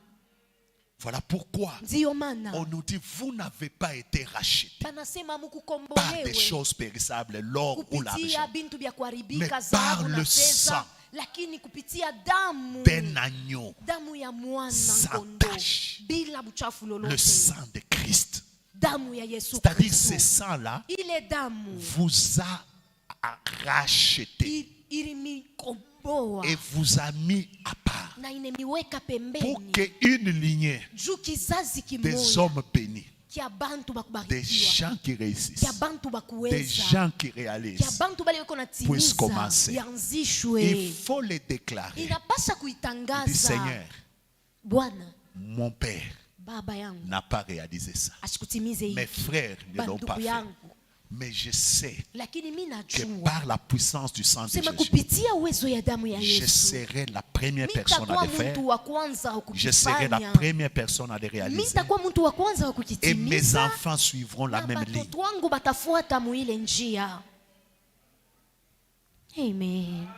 Voilà pourquoi Ndiyo maana on nous dit, vous n'avez pas été rachetés banasema par des mukukombolewe choses périssables, l'or ou kupitia l'argent, bintu vya kuharibika, mais par dhahabu na le fedha, sang lakini kupitia damu, d'un agneau, damu ya mwana sans kondoo tache. bila buchafu Le lolote, sang de Christ. damu ya Yesu C'est-à-dire ce Kristo. sang-là Ile damu vous a racheté ilimikomboa et vous a mis à part na inemiweka pour pembeni qu'une lignée juu kizazi des kimoja hommes bénis, kia bantu des bakubarikiwa, gens qui réussissent, kia bantu des bakuweza, gens qui kia réalisent, bantu bale weko puisse natimiza commencer. yanzishwe. il faut les déclarer. Inapasha Du kuitangaza, Seigneur, Bwana, mon Père baba yangu n'a pas réalisé ça. asikutimize Mes hivi, frères ne l'ont bandugu pas fait. yangu, Mais je sais lakini mi que najua par la puissance du sang de sema Jésus, kupitia uwezo ya damu ya je Yesu serai la première personne mitakuwa à le faire. mtu wa kwanza wa Je serai la kukifanya, première personne à le réaliser. mitakuwa mtu wa kwanza wa Et mes kukitimiza, enfants suivront la na même ligne. batoto wangu batafuata muile njia. Amen.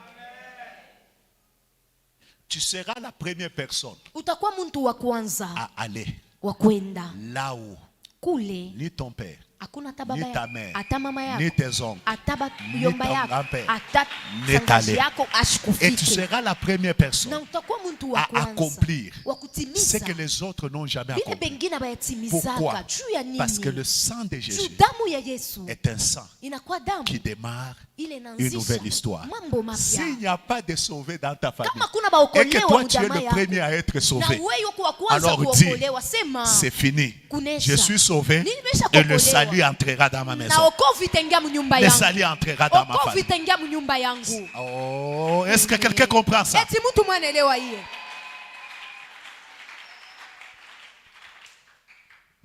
Tu seras la première personne Utakuwa mtu wa kwanza à aller wa kwenda là où kule, ni ton père, hakuna hata ni baba ta yako, mère, hata mama ni yako, tes oncles, hata ni yomba ton yako, grand-père, hata n'est shangazi allé. yako Et tu ashikufike, seras la première personne na utakuwa mtu wa à kwanza accomplir wa ce kutimiza que les autres n'ont jamais vile accompli. bengine Pourquoi? bayatimizaka. Juu ya Parce que le nini? sang de Juu Jésus damu ya Yesu est un sang inakuwa damu qui démarre ile une inaanzisha nouvelle histoire. mambo mapya. S'il n'y a pas de sauvé dans ta famille Kama kuna et que baokolewa toi tu es mjamaa le yako premier à être na sauvé, wewe uko wa kwanza alors dis, kuokolewa, sema c'est fini. kunesha. Je suis sauvé Nimesha et le kuokolewa. salut entrera dans ma na maison. okovu itaingia mnyumba Le yangu, salut entrera dans ma okovu famille. itaingia mnyumba yangu. Oh, est-ce que quelqu'un comprend ça? Eti mtu mwanaelewa hiyo?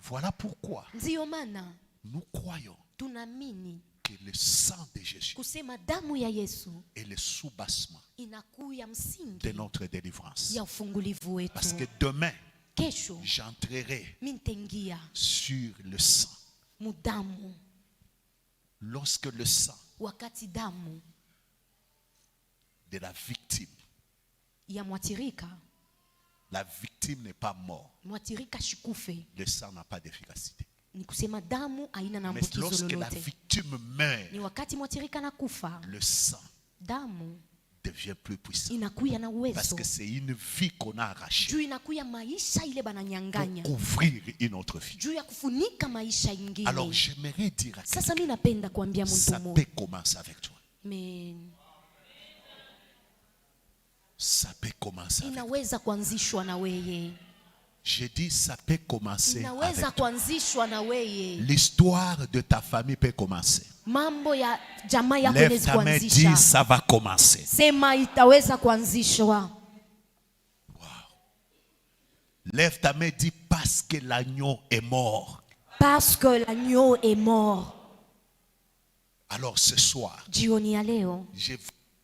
Voilà pourquoi Ndiyo maana nous croyons tunaamini que le sang de Jésus kusema damu ya Yesu est le soubassement inakuya msingi de notre délivrance. ya ufungulivu Parce wetu, que demain, kesho j'entrerai mintengia sur le sang. mudamu. Lorsque le sang Wakati damu de la victime, ya mwatirika, la victime n'est pas morte, mwatirika shikufe, le sang n'a pas d'efficacité. ni kusema damu haina na Mais ambukizo lorsque la lolote. victime meurt, Ni wakati mwatirika na kufa, le sang damu devient plus puissant. inakuya na Parce uwezo. que c'est une vie qu'on a arrachée Juu inakuya maisha ile bananyanganya. pour couvrir une autre vie. Juu ya kufunika maisha ingine. Alors j'aimerais dire à Sasa quelqu'un, mimi napenda kuambia mtu ça mmoja. peut commencer avec toi. Mais Ça peut commencer avec toi. inaweza kuanzishwa na weye. Je dis ça peut commencer avec Inaweza toi. kuanzishwa na weye. L'histoire de ta famille peut commencer. Mambo ya jamaa yako Lève inaweza ta main, dis kuanzisha. ça va commencer. Sema itaweza kuanzishwa. Lève ta main, dis parce que l'agneau est mort. Parce que l'agneau est mort. Alors ce soir, Jioni ya leo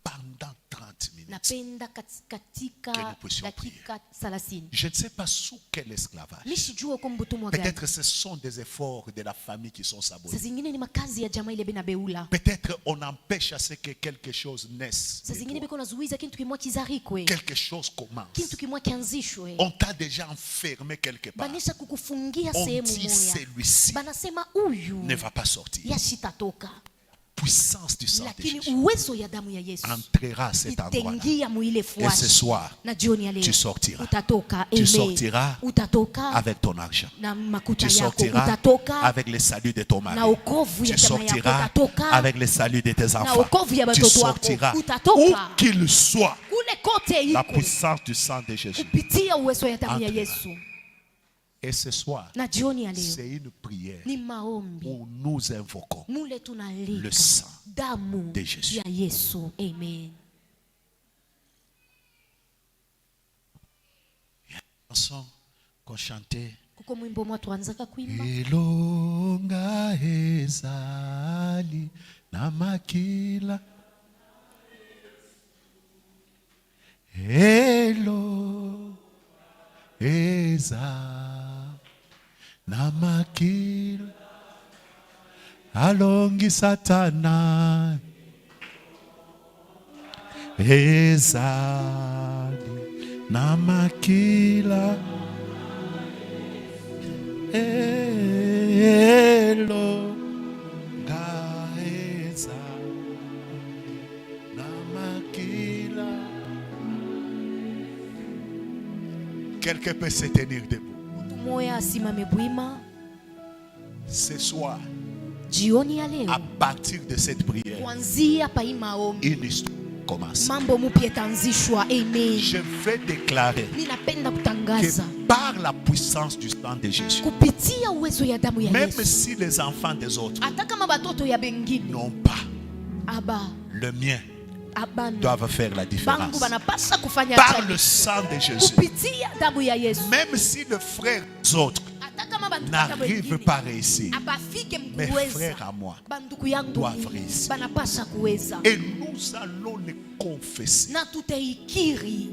pendant 30 minutes, napenda katika Que nous puissions dakika 30. je ne sais pas sous quel esclavage. Mimi sijua uko mbutumwa gani. Peut-être ce sont des efforts de la famille qui sont Saa sabotés. zingine ni makazi ya jamaa ile bena beula. Peut-être on empêche à ce que quelque chose naisse. Saa de zingine toi. beko nazuiza kintu kimwa kizarikwe. Quelque chose commence. Kintu kimwa kianzishwe. On t'a déjà enfermé quelque part. Banisha kukufungia On sehemu dit moja. celui-ci Banasema huyu ne va pas sortir. yashitatoka. Puissance du sang de Lakini Jésus uwezo ya damu ya Yesu entrera à cet endroit-là. itengia muile Et ce fuashi. soir, Na jioni ya leo tu sortiras. utatoka. Tu Amen. sortiras Utatoka avec ton argent. na makuta Tu yako. sortiras Utatoka avec le salut de ton na mari. wokovu ya Tu jamaa yako. sortiras Utatoka avec le salut de tes na enfants. wokovu ya Tu batoto wako. sortiras où Utatoka qu'il soit. kule kote La iko puissance du sang de Jésus. kupitia uwezo ya damu ya Entrera. Yesu. Et ce soir, Na jioni ya leo c'est une prière ni maombi où nous invoquons mule le tunalika sang damu de Jésus. ya Yesu. Amen. chanson qu'on chantait. Kuko mwimbo mwa tuanzaka kuimba Elonga ezali na makila. Elo eza na makila. Alongi satana ezali na makila. Elo gaeza na makila. Quelqu'un peut se tenir debout. mtu moya asimame bwima. Ce soir, Jioni ya leo à partir de cette prière, kuanzia pa hii maombi une histoire commence. mambo mupya itaanzishwa. Amen. Je vais déclarer Ninapenda kutangaza que par la puissance du sang de Jésus, kupitia uwezo ya damu ya même Yesu, si les enfants des autres hata kama batoto ya bengine n'ont pas, aba le mien abana doivent faire la bangu différence. banapasa kufanya Par ajabu. le sang de Jésus, Kupitia damu ya Yesu, même si les frères des autres hata kama banduku n'arrivent pas à réussir, abafike mes mkuweza, frères à moi, banduku yangu doivent mimi, réussir. banapasa kuweza et nous allons les confesser. na tutaikiri.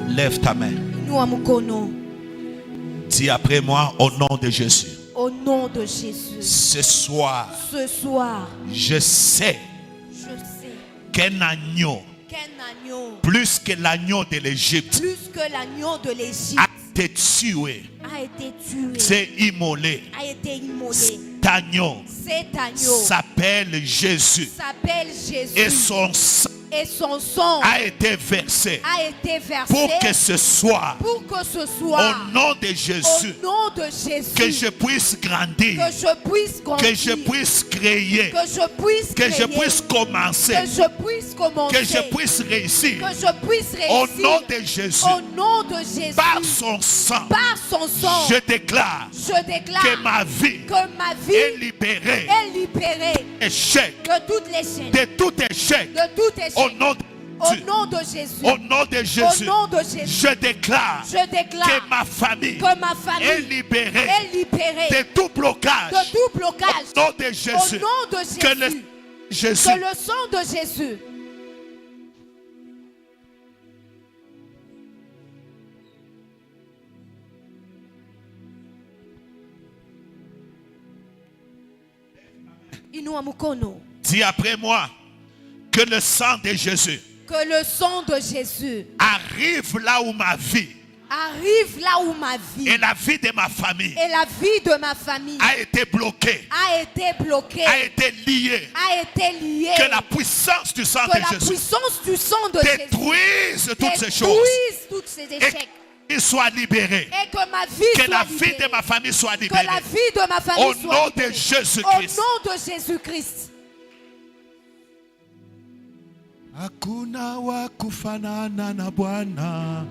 Lève ta main. Inua mkono. Dis après moi au nom de Jésus. Au nom de Jésus, Ce soir, ce soir, je sais je sais qu'un agneau, qu'un agneau, plus que l'agneau de l'Égypte, plus que l'agneau de l'Égypte, a été tué, a été tué, c'est immolé. a été immolé. Cet agneau Cet agneau s'appelle Jésus s'appelle Jésus et son sang et son sang a été versé a été versé pour que ce soit pour que ce au soit nom de Jésus au nom de Jésus que je puisse grandir, que je puisse grandir, que je puisse créer, que je puisse que je créer, puisse commencer, que je puisse commencer, que je puisse réussir que je puisse au réussir nom de Jésus. au nom de Jésus. Par son sang, Par son sang, je déclare je déclare que ma vie que ma vie est libérée est libérée échec, de toutes les chaînes, de tout échec de tout au échec. nom de Au nom de Jésus. Au nom de Jésus. Au nom de Jésus. Je déclare que ma famille est libérée de tout blocage. De tout blocage. Au nom de Jésus. Au nom de Jésus. Que le sang de Jésus. Inua mkono. Dis après moi que le sang de Jésus. Que le sang de Jésus arrive là où ma vie. Arrive là où ma vie. Et la vie de ma famille. Et la vie de ma famille. A été bloquée. A été bloquée. A été liée. A été liée. Que la puissance du sang de Jésus. Que la puissance du sang de détruise toutes ces choses. Détruise tous ces échecs. Et qu'il soit libéré. Et que ma vie que soit la libérée. vie de ma famille soit libérée. Que la vie de ma famille au soit nom libérée. de Jésus-Christ. Au nom de Jésus-Christ. Hakuna wa kufanana na Bwana.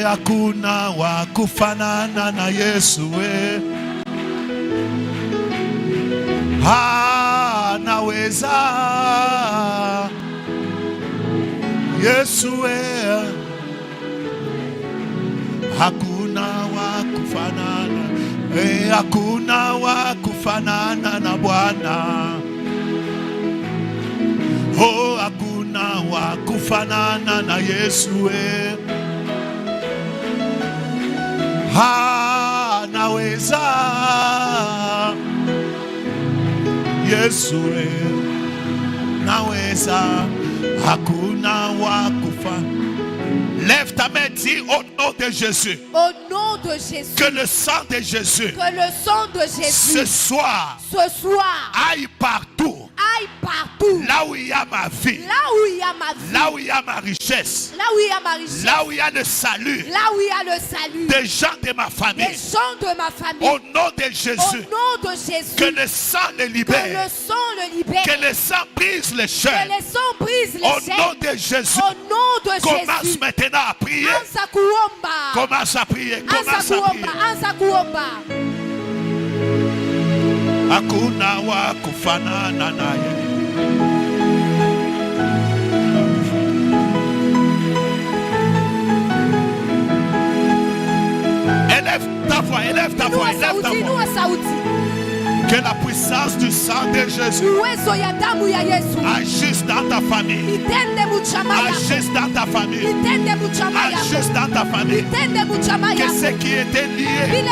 Hakuna wa kufanana na Yesu. Anaweza Yesu. Hakuna wa kufanana. Hakuna wa kufanana na Bwana. Oh, hakuna wa kufanana na Yesu. Anaweza Yesu. Naweza. Hakuna wa kufanana. Lève ta main, dis au nom de Jésus. Au nom de Jésus. Que le sang de Jésus. Que le sang de Jésus. Ce soir. Aille partout. Aille partout. Là où il y a ma vie. Là où il y a ma vie. Là où il y a ma richesse. Là où il y a ma richesse. Là où il y a le salut. Là où il y a le salut. Des gens de ma famille. Des gens de ma famille. Au nom de Jésus. Au nom de Jésus. Que le sang le libère. Que le sang le libère. Que le sang brise les chaînes. Que le sang brise les chaînes. Au nom de Jésus. Au nom de Jésus. Commence maintenant à prier. Anza kuomba. Commence à prier. Anza Commence à prier. kuomba. Anza kuomba. Hakuna wa kufanana naye. Élève ta voix, élève ta voix, élève ta voix. Que la puissance du sang de Jésus agisse dans ta famille. Agisse dans ta famille. Agisse dans ta famille. Que ce qui était lié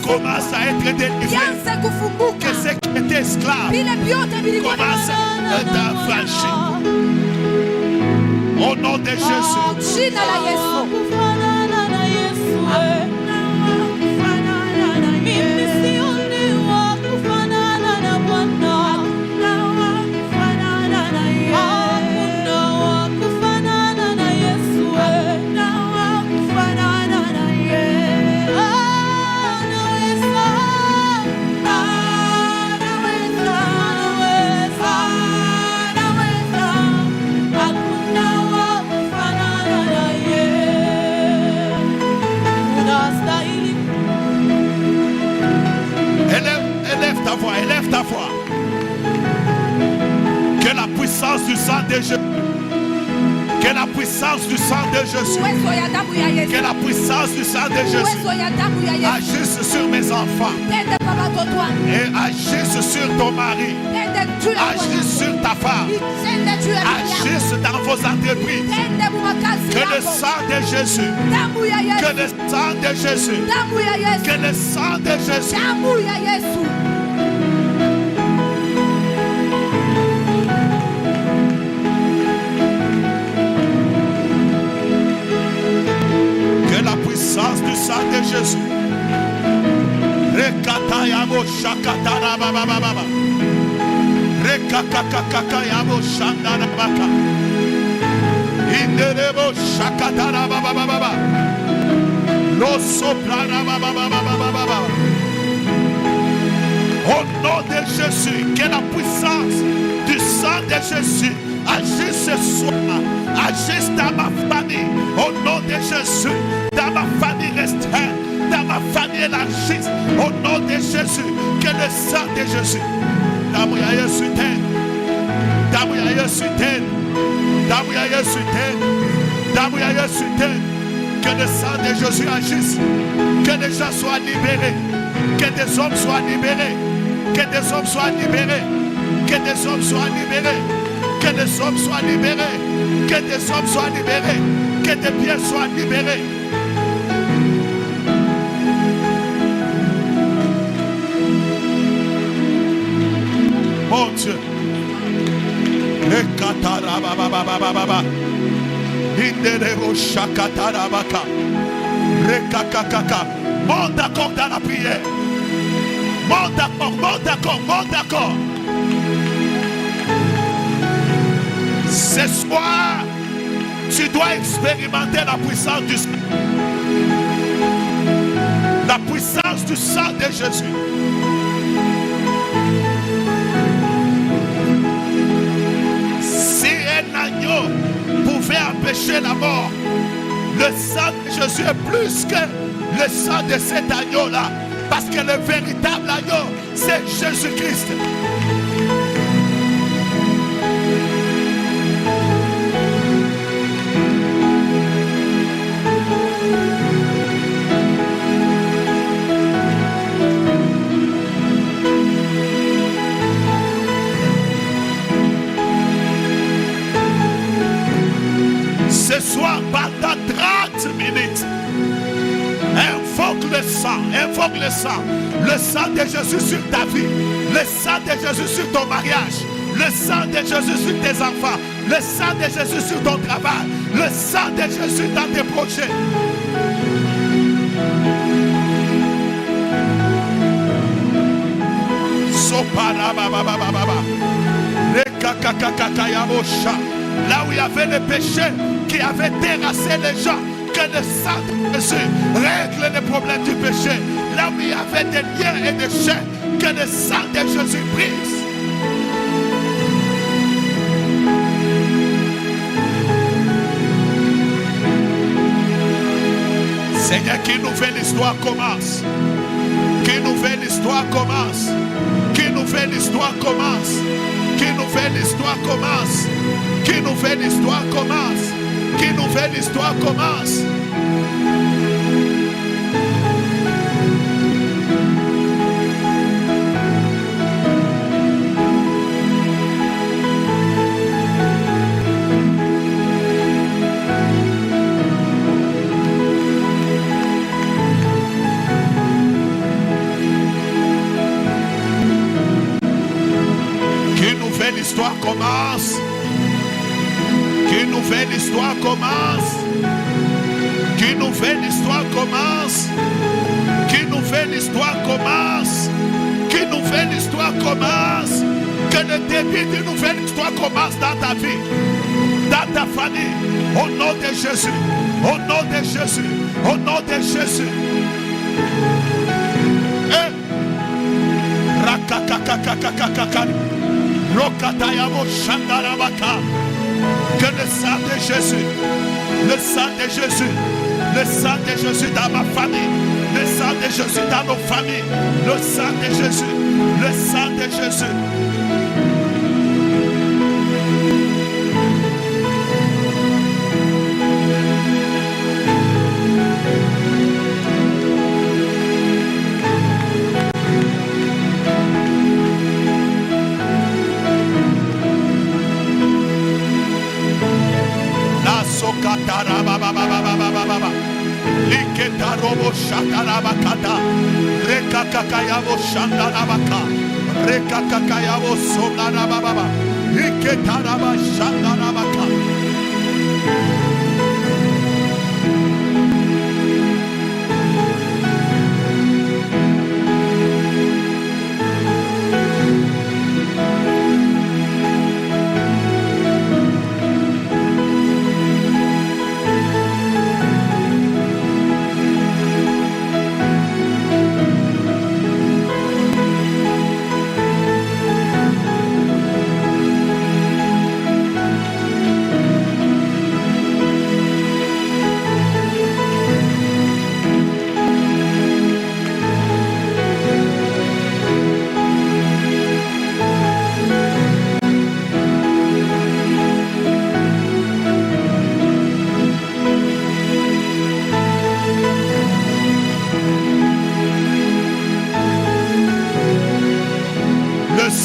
commence à être délivré. Que ce qui était esclave commence à être affranchi. Au nom de Jésus. Élève ta voix. Que la puissance du sang de Jésus. Que la puissance du sang de Jésus. Que la puissance du sang de Jésus agisse sur mes enfants. Et agisse sur ton mari. Agisse sur ta femme. Agisse dans vos entreprises. Que le sang de Jésus. Que le sang de Jésus. Que le sang de Jésus. Du sang de Jésus. Rekatayamo shakatara baba baba. Rekakakakayamo shandana baka. Inderebo shakatara baba baba. Lo soprana baba baba baba. Au nom de Jésus, que la puissance du sang de Jésus agisse ce soir, agisse dans ma famille. Au nom de Jésus, dans ma famille restreinte, dans ma famille élargie. Au nom de Jésus, que le sang de Jésus, dans mon Jésus, Damu ya Yesu itende. Damu ya Yesu itende. Damu ya Yesu itende. Que le sang de Jésus agisse. Que des gens soient libérés. Que des hommes soient libérés. Que des hommes soient libérés. Que des hommes soient libérés. Que des hommes soient libérés. Que des hommes soient libérés. Que des biens soient libérés. Mon Dieu. Monte d'accord dans la prière. Monte d'accord, monte d'accord, monte d'accord. Ce soir, tu dois expérimenter la puissance du sang. La puissance du sang de Jésus. Si un agneau pouvait empêcher la mort, le sang de Jésus est plus que le sang de cet agneau-là. Parce que le véritable agneau, c'est Jésus-Christ. Ce soir, pendant 30 minutes, invoque le sang de Jésus sur ta vie, le sang de Jésus sur ton mariage, le sang de Jésus sur tes enfants, le sang de Jésus sur ton travail, le sang de Jésus dans tes projets. Là où il y avait le péché qui avait terrassé les gens, que le sang de Jésus règle les problèmes du péché. Là où il y avait des liens et des chaînes, que le sang de Jésus brise. Seigneur, qu'une nouvelle histoire commence. Qu'une nouvelle histoire commence. Qu'une nouvelle histoire commence. Qu'une nouvelle histoire commence. Qu'une nouvelle histoire commence. Qu'une nouvelle histoire commence. Qu'une nouvelle histoire commence. Qu'une nouvelle histoire commence. Qu'une nouvelle histoire commence. Qu'une nouvelle histoire commence. Qu'une nouvelle histoire commence. Que le début d'une nouvelle histoire commence dans ta vie, dans ta famille. Au nom de Jésus. Au nom de Jésus. Au nom de Jésus. Rakakakakakakakaka. Rokatayamo Shandarabaka. Que le sang de Jésus, le sang de Jésus, le sang de Jésus dans ma famille, le sang de Jésus dans nos familles, le sang de Jésus, le sang de Jésus. Liketarobo shatarabakata rekakakayabo shandarabaka rekakakayabo sondarababa liketaraba shandarabaka.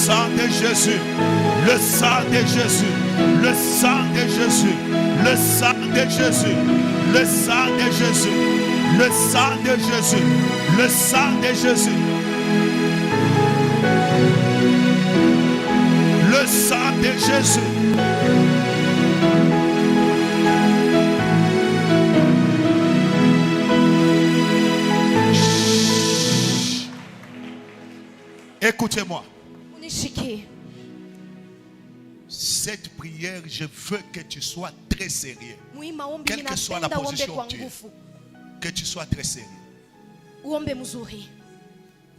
sang de Jésus, le sang de Jésus, le sang de Jésus, le sang de Jésus, le sang de Jésus, le sang de Jésus, le sang de Jésus, le sang de Jésus. Écoutez-moi. Unishike. Cette prière, je veux que tu sois très sérieux. Mwi maombi Quelle que soit la ninapenda uombe position kwa que tu es. nguvu. Que tu sois très sérieux. Uombe mzuri.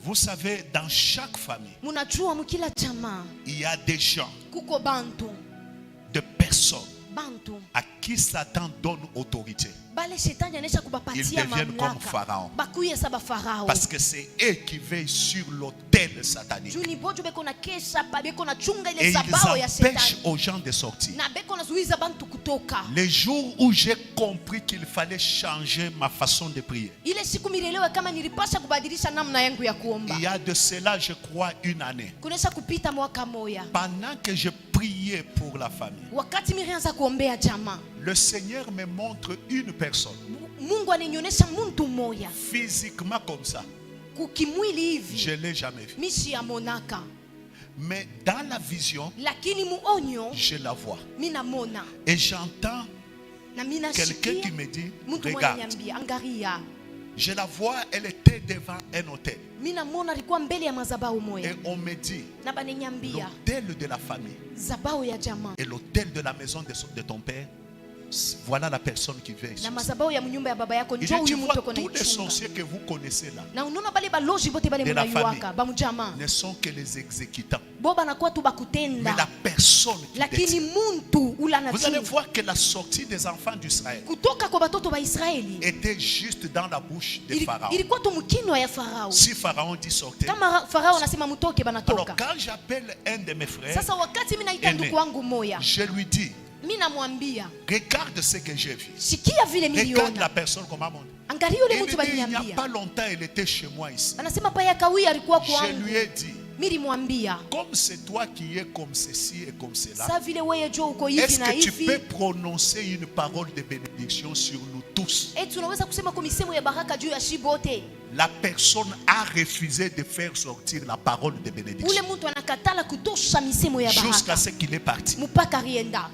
Vous savez, dans chaque famille, Munajua mkila jamaa il y a des gens, kuko bantu. de personnes Bantu. à qui Satan donne autorité. Bale shetani anesha Ils kubapatia deviennent comme mamlaka. Pharaon. Bakuye saba farao. Parce que c'est eux qui veillent sur l'autel satanique. Juni bojo beko na kesha pa beko na chunga Et ile ils sabao ya empêchent shetani. aux gens de sortir. Na beko na zuiza bantu kutoka. Les jours où j'ai compris qu'il fallait changer ma façon de prier, Ile siku milelewe kama nilipasha kubadilisha namna yangu ya kuomba. il y a de cela, je crois, une année. Kunesha kupita mwaka moya. Pendant que je priais pour la famille, Wakati mirianza kuombea jamaa. le Seigneur me montre une personne, Mungu ananionyesha mtu mmoja. physiquement comme ça. Kukimwili hivi. Je ne l'ai jamais vu. Mishi ya monaka. Mais dans la vision, Lakini muonyo je la vois. mina mona. Et j'entends Na mina quelqu'un shikia. qui me dit, Mtu mwana regarde. nyambia angaria. Je la vois, elle était devant un hôtel. Mina mona alikuwa mbele ya mazabau moya. Et on me dit, Na bananyambia l'hôtel de la famille zabao ya jamaa. et l'hôtel de la maison de ton père, voilà la personne qui vient ici. Na mazabao ya mnyumba ya baba yako Il dit, njoo tu huyu vois, mtu kona tous les ichunga. sorciers que vous connaissez là Na unaona bale baloji bote bale de la munayuaka ba mjamaa. ne sont que les exécutants. Boba nakuwa tu Mais bakutenda. la personne qui Lakini détient. muntu ula na Vous allez chunga. voir que la sortie des enfants d'Israël Kutoka kwa batoto ba Israeli. était juste dans la bouche de Pharaon. Ilikuwa tu mkinwa ya Farao. Si Pharaon dit sortez, Kama Farao anasema mtoke alors banatoka. quand j'appelle un de mes frères, Sasa wakati mimi naita Ene. ndugu wangu moya, je lui dis, mimi namwambia, regarde ce que j'ai vu. sikia vile Regarde miliona. la personne comment monte. Angalia Il yule me mtu dit, il n'y a baliniambia. pas longtemps, elle était chez moi ici. Anasema paya kawia alikuwa Je kwangu. lui ai dit, Mimi nilimwambia, comme c'est toi qui es comme ceci et comme cela, sasa vile wewe jo uko hivi est-ce na que tu hivi, peux prononcer une parole de bénédiction sur nous tous? eti tunaweza kusema kwa misemo ya baraka juu ya shibote. La personne a refusé de faire sortir la parole de Ule bénédiction mtu anakatala kutosha misemo ya jusqu'à baraka. ce qu'il est parti. Mpaka rienda.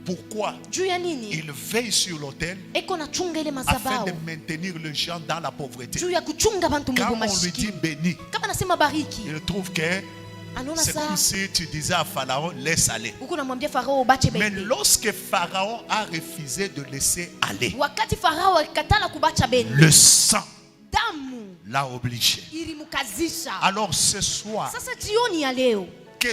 Pourquoi? Juu ya nini? Il veille sur l'autel Eko na chunga ile afin mazabao. de maintenir les gens dans la pauvreté. Juu ya kuchunga bantu Quand mungu on lui dit mashiki. béni, Kama nasema bariki, il trouve que anaona c'est saa comme si tu disais à Pharaon, laisse aller. huko namwambia Farao bache Mais bende. lorsque Pharaon a refusé de laisser aller, Wakati Farao alikatala kubacha bende, le sang damu l'a obligé. ilimkazisha. Alors ce soir, Sasa jioni ya leo, que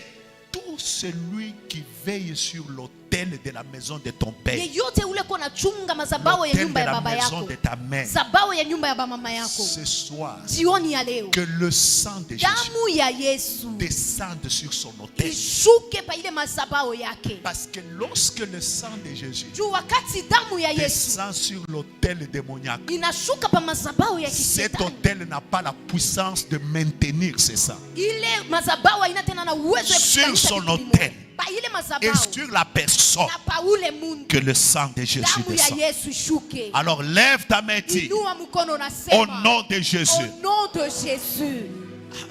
tout celui qui veille sur l'autel de la maison de ton père, yeyote ule ko nachunga mazabao ya l'autel de nyumba ya la baba maison yako, de ta mère, zabao ya nyumba ya bamama yako, ce soir, jioni ya leo, que le sang de Jésus damu ya Yesu descende sur son autel. ishuke pa ile mazabao yake. Parce que lorsque le sang de Jésus Juu wakati damu ya Yesu descend sur l'autel démoniaque, inashuka pa mazabao ya cet kishetani, autel n'a pas la puissance de maintenir ce sang. ile mazabao haina tena na uwezo ya Sur kushikanisha son kitu autel. kimoja. Pa ile Et mazabao sur la personne, na pa ule muntu, que le sang de Jésus damu ya descend. Yesu ishuke. Alors lève ta main, dis, Inua mkono au nasema, nom de Jésus. au nom de Jésus,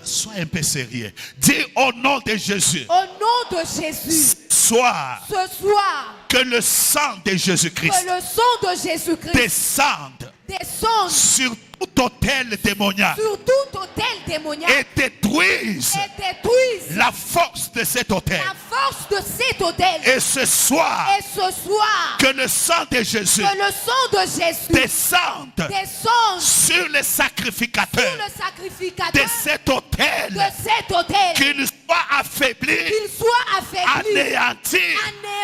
Sois un peu sérieux. Dis au nom de Jésus. au nom de Jésus, Sois ce soir, que le sang de que Jésus-Christ le sang de Jésus-Christ descende descende sur tout autel démoniaque sur tout autel démoniaque et détruise et détruise la force de cet autel. la force de cet autel. Et ce soir, Et ce soir, que le sang de Jésus que le sang de Jésus descende descende sur les sur sacrificateurs le de sacrificateur cet autel, de cet autel, qu'il soit affaibli, qu'il soit affaibli, anéanti,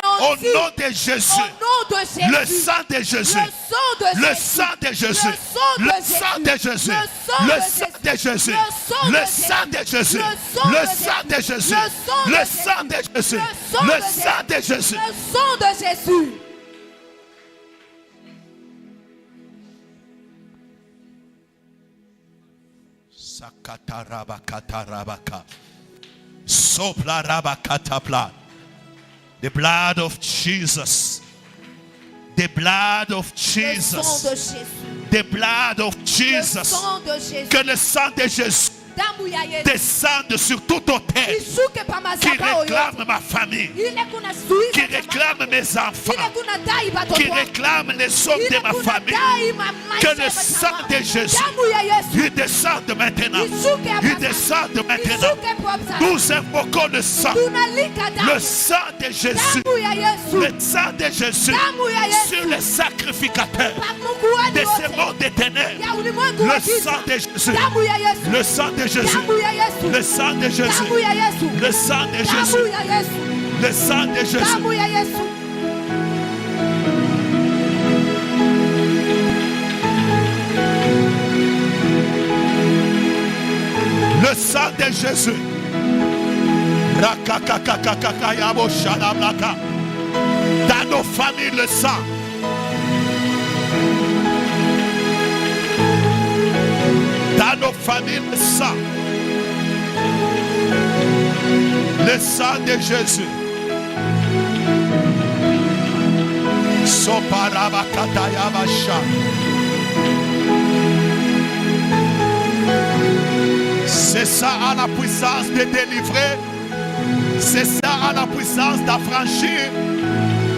au anéanti, nom de Jésus. au nom de Jésus. Le sang de Jésus, le sang de Jésus, le sang de Jésus, le sang de Jésus, le sang de Jésus, le sang de Jésus, le sang de Jésus, le sang de Jésus, le sang de Jésus. le sang de Jésus. Sakatarabakatarabaka. Sopla raba katapla. The blood of Jesus. The blood of Le sang Jesus. de Jésus. The blood of Le Jesus. sang de Jésus. Que le sang de Jésus Damu ya Yesu. descende sur tout autel Ishuke pa qui mazabao réclame yote. ma famille, Ile kuna zuiza qui kama- réclame mes enfants, Ile kuna dai batoto qui wangu. réclame les hommes Ile de ma kuna famille. dai maisha Que ya le batoto sang wangu. de Jésus, Damu ya Yesu. il descende maintenant. Ishuke hapa Il sasa. descende maintenant. Ishuke kwa msa. Nous invoquons le sang. Tunalika Le damu. sang de Jésus. Damu ya Yesu. Le sang de Jésus Damu ya Yesu. sur les sacrificateurs Pa Mungu de wote. ce monde des ténèbres. Ya ulimwengu wa Le giza. sang de Jésus. Damu ya Yesu. Le sang de Jésus. Damu ya Yesu. Le sang de Jésus. Damu ya Yesu. Le sang de Damu Jésus. ya Yesu. Le sang de Jésus. Damu ya Yesu. Le sang de Jésus. Rakakakakakayabo shalablaka. Dans nos familles, le sang. Dans nos familles, le sang. Le sang de Jésus. Soparabakatayabasha. C'est ça à la puissance de délivrer. C'est ça à la puissance d'affranchir.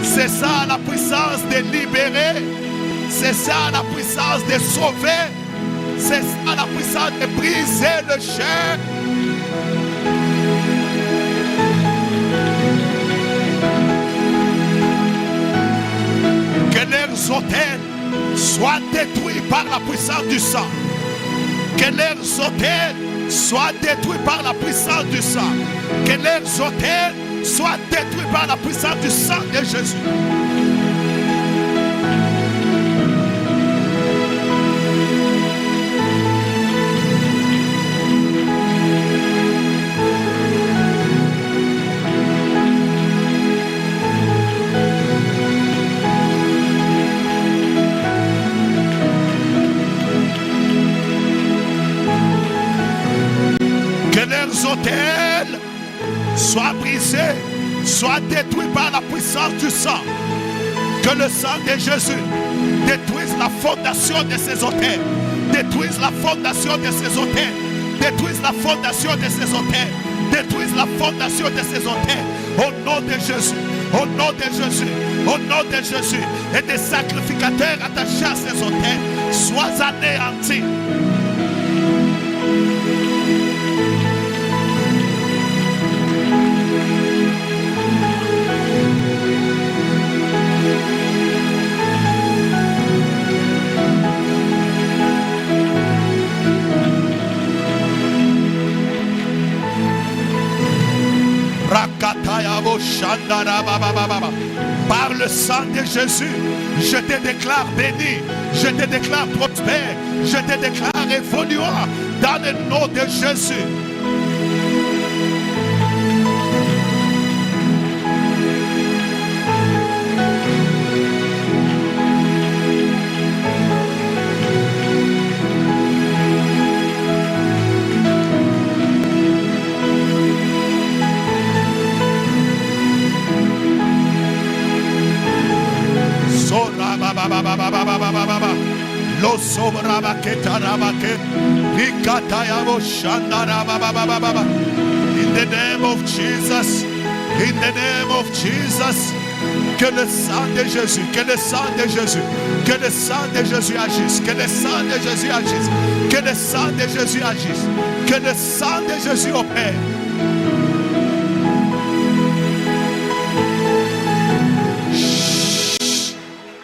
C'est ça à la puissance de libérer. C'est ça à la puissance de sauver. C'est ça à la puissance de briser le chair. Que leurs hôtels soient détruits par la puissance du sang. Que leurs hôtels soient détruits par la puissance du sang. Que leurs hôtels soient détruits par la puissance du sang de Jésus. Que leurs hôtels soient brisés, soient détruits par la puissance du sang. Que le sang de Jésus détruise la fondation de ces hôtels. Détruise la fondation de ces hôtels. Détruise la fondation de ces hôtels. Détruise la fondation de ces hôtels. Au nom de Jésus. Au nom de Jésus. Au nom de Jésus. Et des sacrificateurs attachés à ces hôtels soient anéantis. Par le sang de Jésus, je te déclare béni, je te déclare prospère, je te déclare évoluant dans le nom de Jésus. Lo sobraba que tarabake, rikatayabo shandarababababa. In the name of Jesus, in the name of Jesus, que le sang de Jésus, que le sang de Jésus, que le sang de Jésus agisse, que le sang de Jésus agisse, que le sang de Jésus agisse, que le sang de Jésus opère. Chut.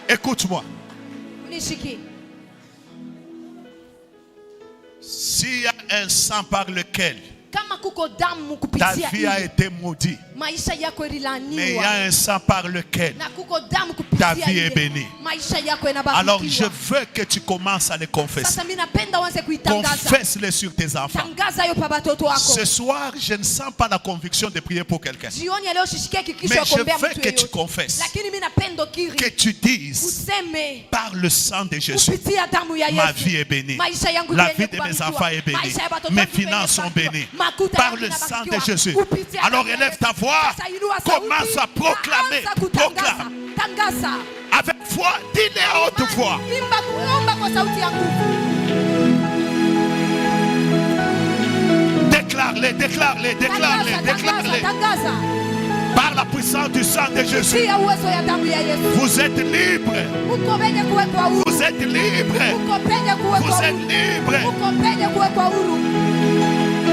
Écoute-moi. Unishiki. S'il y a un sang par lequel Kama kuko damu ta kupitia vie a hii, été maudite, maisha yako mais il y ililaaniwa. a un sang par lequel Na kuko damu kupitia ta vie est bénie. maisha yako Alors je yanabarikiwa. veux que tu commences à les confesser. Sasa mimi napenda uanze kuitangaza. Confesse-les sur tes enfants. Tangaza hiyo kwa watoto wako. Ce soir, je ne sens pas la conviction de prier pour quelqu'un. Jioni ya leo sishikie kikisho Mais ya je kuombea veux mtu que tu yeyote. confesses. Lakini mimi napenda kiri. Que tu dises, Useme par le sang de Jésus, kupitia damu ya ma Yesu. vie est bénie. Maisha yangu La yenye vie de mes kubarikiwa. enfants est bénie. Maisha ya watoto Mes wangu yenye finances sont kubarikiwa. bénies. Makuta Par yangu le sang de yanabarikiwa. Jésus. Kupitia Alors damu ya élève Yesu. ta voix. Sasa inua Commence sauti. à proclamer. Anza kutangaza. Proclame. Tangaza. Avec foi, dis-le à haute voix. Imba kuomba kwa sauti ya nguvu. Déclare-les, déclare-les, déclare-les, Tangaza, déclare-les. tangaza. Par la puissance du sang de Jésus, Tia uwezo ya damu ya Yesu. vous êtes libres. Uko penye kuwekwa huru. Vous êtes libres. Uko penye kuwekwa Vous êtes huru. libres. Uko penye kuwekwa huru.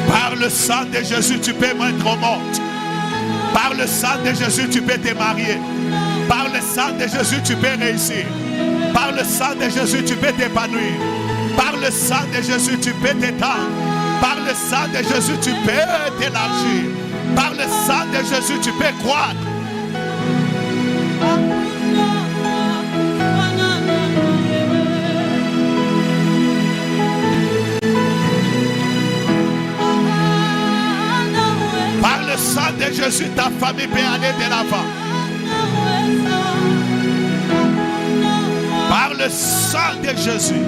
Par le sang de Jésus, tu peux mettre au monde. Par le sang de Jésus, tu peux te marier. Par le sang de Jésus, tu peux réussir. Par le sang de Jésus, tu peux t'épanouir. Par le sang de Jésus, tu peux t'étendre. Par le sang de Jésus, tu peux t'élargir. Par le sang de Jésus, tu peux croître. Par le sang de Jésus, ta famille peut aller de l'avant. Par le sang de Jésus.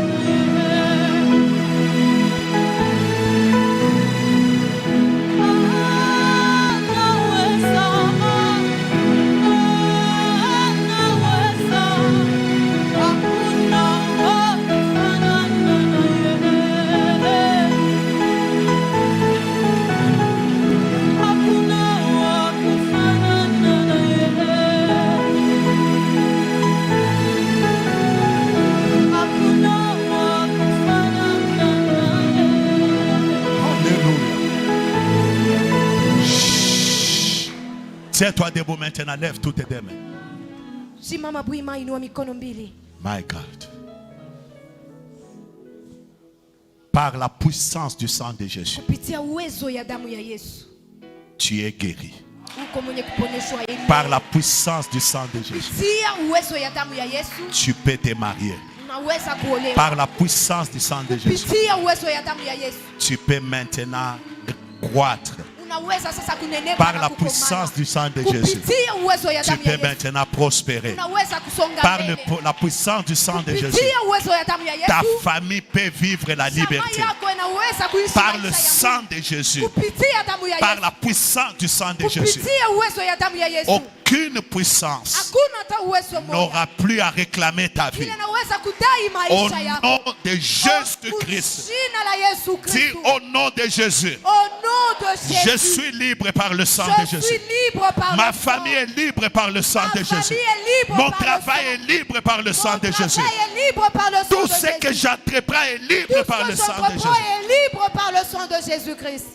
Tiens-toi debout maintenant, lève toutes tes mains. Simama bwima, inua mikono mbili. My God. Par la puissance du sang de Jésus, Kupitia uwezo ya damu ya Yesu. tu es guéri. Uko mwenye kuponyeshwa yeye. Par la puissance du sang de Jésus, Kupitia uwezo ya damu ya Yesu. tu peux te marier. Unaweza kuolewa. Par la puissance du sang de Jésus, Kupitia uwezo ya damu ya Yesu. tu peux maintenant croître. Unaweza sasa kunenepa Par na la kukomaa. puissance du sang de Jésus, Kupitia uwezo ya tu damu ya peux Yesu. maintenant prospérer. Unaweza kusonga Par mbele. la puissance du sang de Jésus, Kupitia uwezo ya damu ya ta Yesu. famille peut vivre la Jamaa liberté. yako inaweza kuishi Par le maisha ya sang de Jésus, Mungu. Kupitia damu ya par Yesu. la puissance du sang de Jésus, Kupitia uwezo ya damu ya Yesu. aucune puissance Hakuna hata uwezo mmoja. n'aura plus à réclamer ta vie. Ile inaweza kudai Au maisha yako. nom de Jésus-Christ. Jina la Yesu Dis Kristo. au nom de Jésus. Au nom de Jésus. Je suis libre par le sang de Je suis Jésus. libre par Ma le famille sang. est libre par le sang Ma de famille Jésus. est libre Mon par le travail sang. est libre par le sang Mon de Jésus. travail est libre par le sang Tout de ce que Jésus. j'entreprends est libre Tout par ce le que sang de j'entreprends Jésus. est libre par le sang de Jésus-Christ.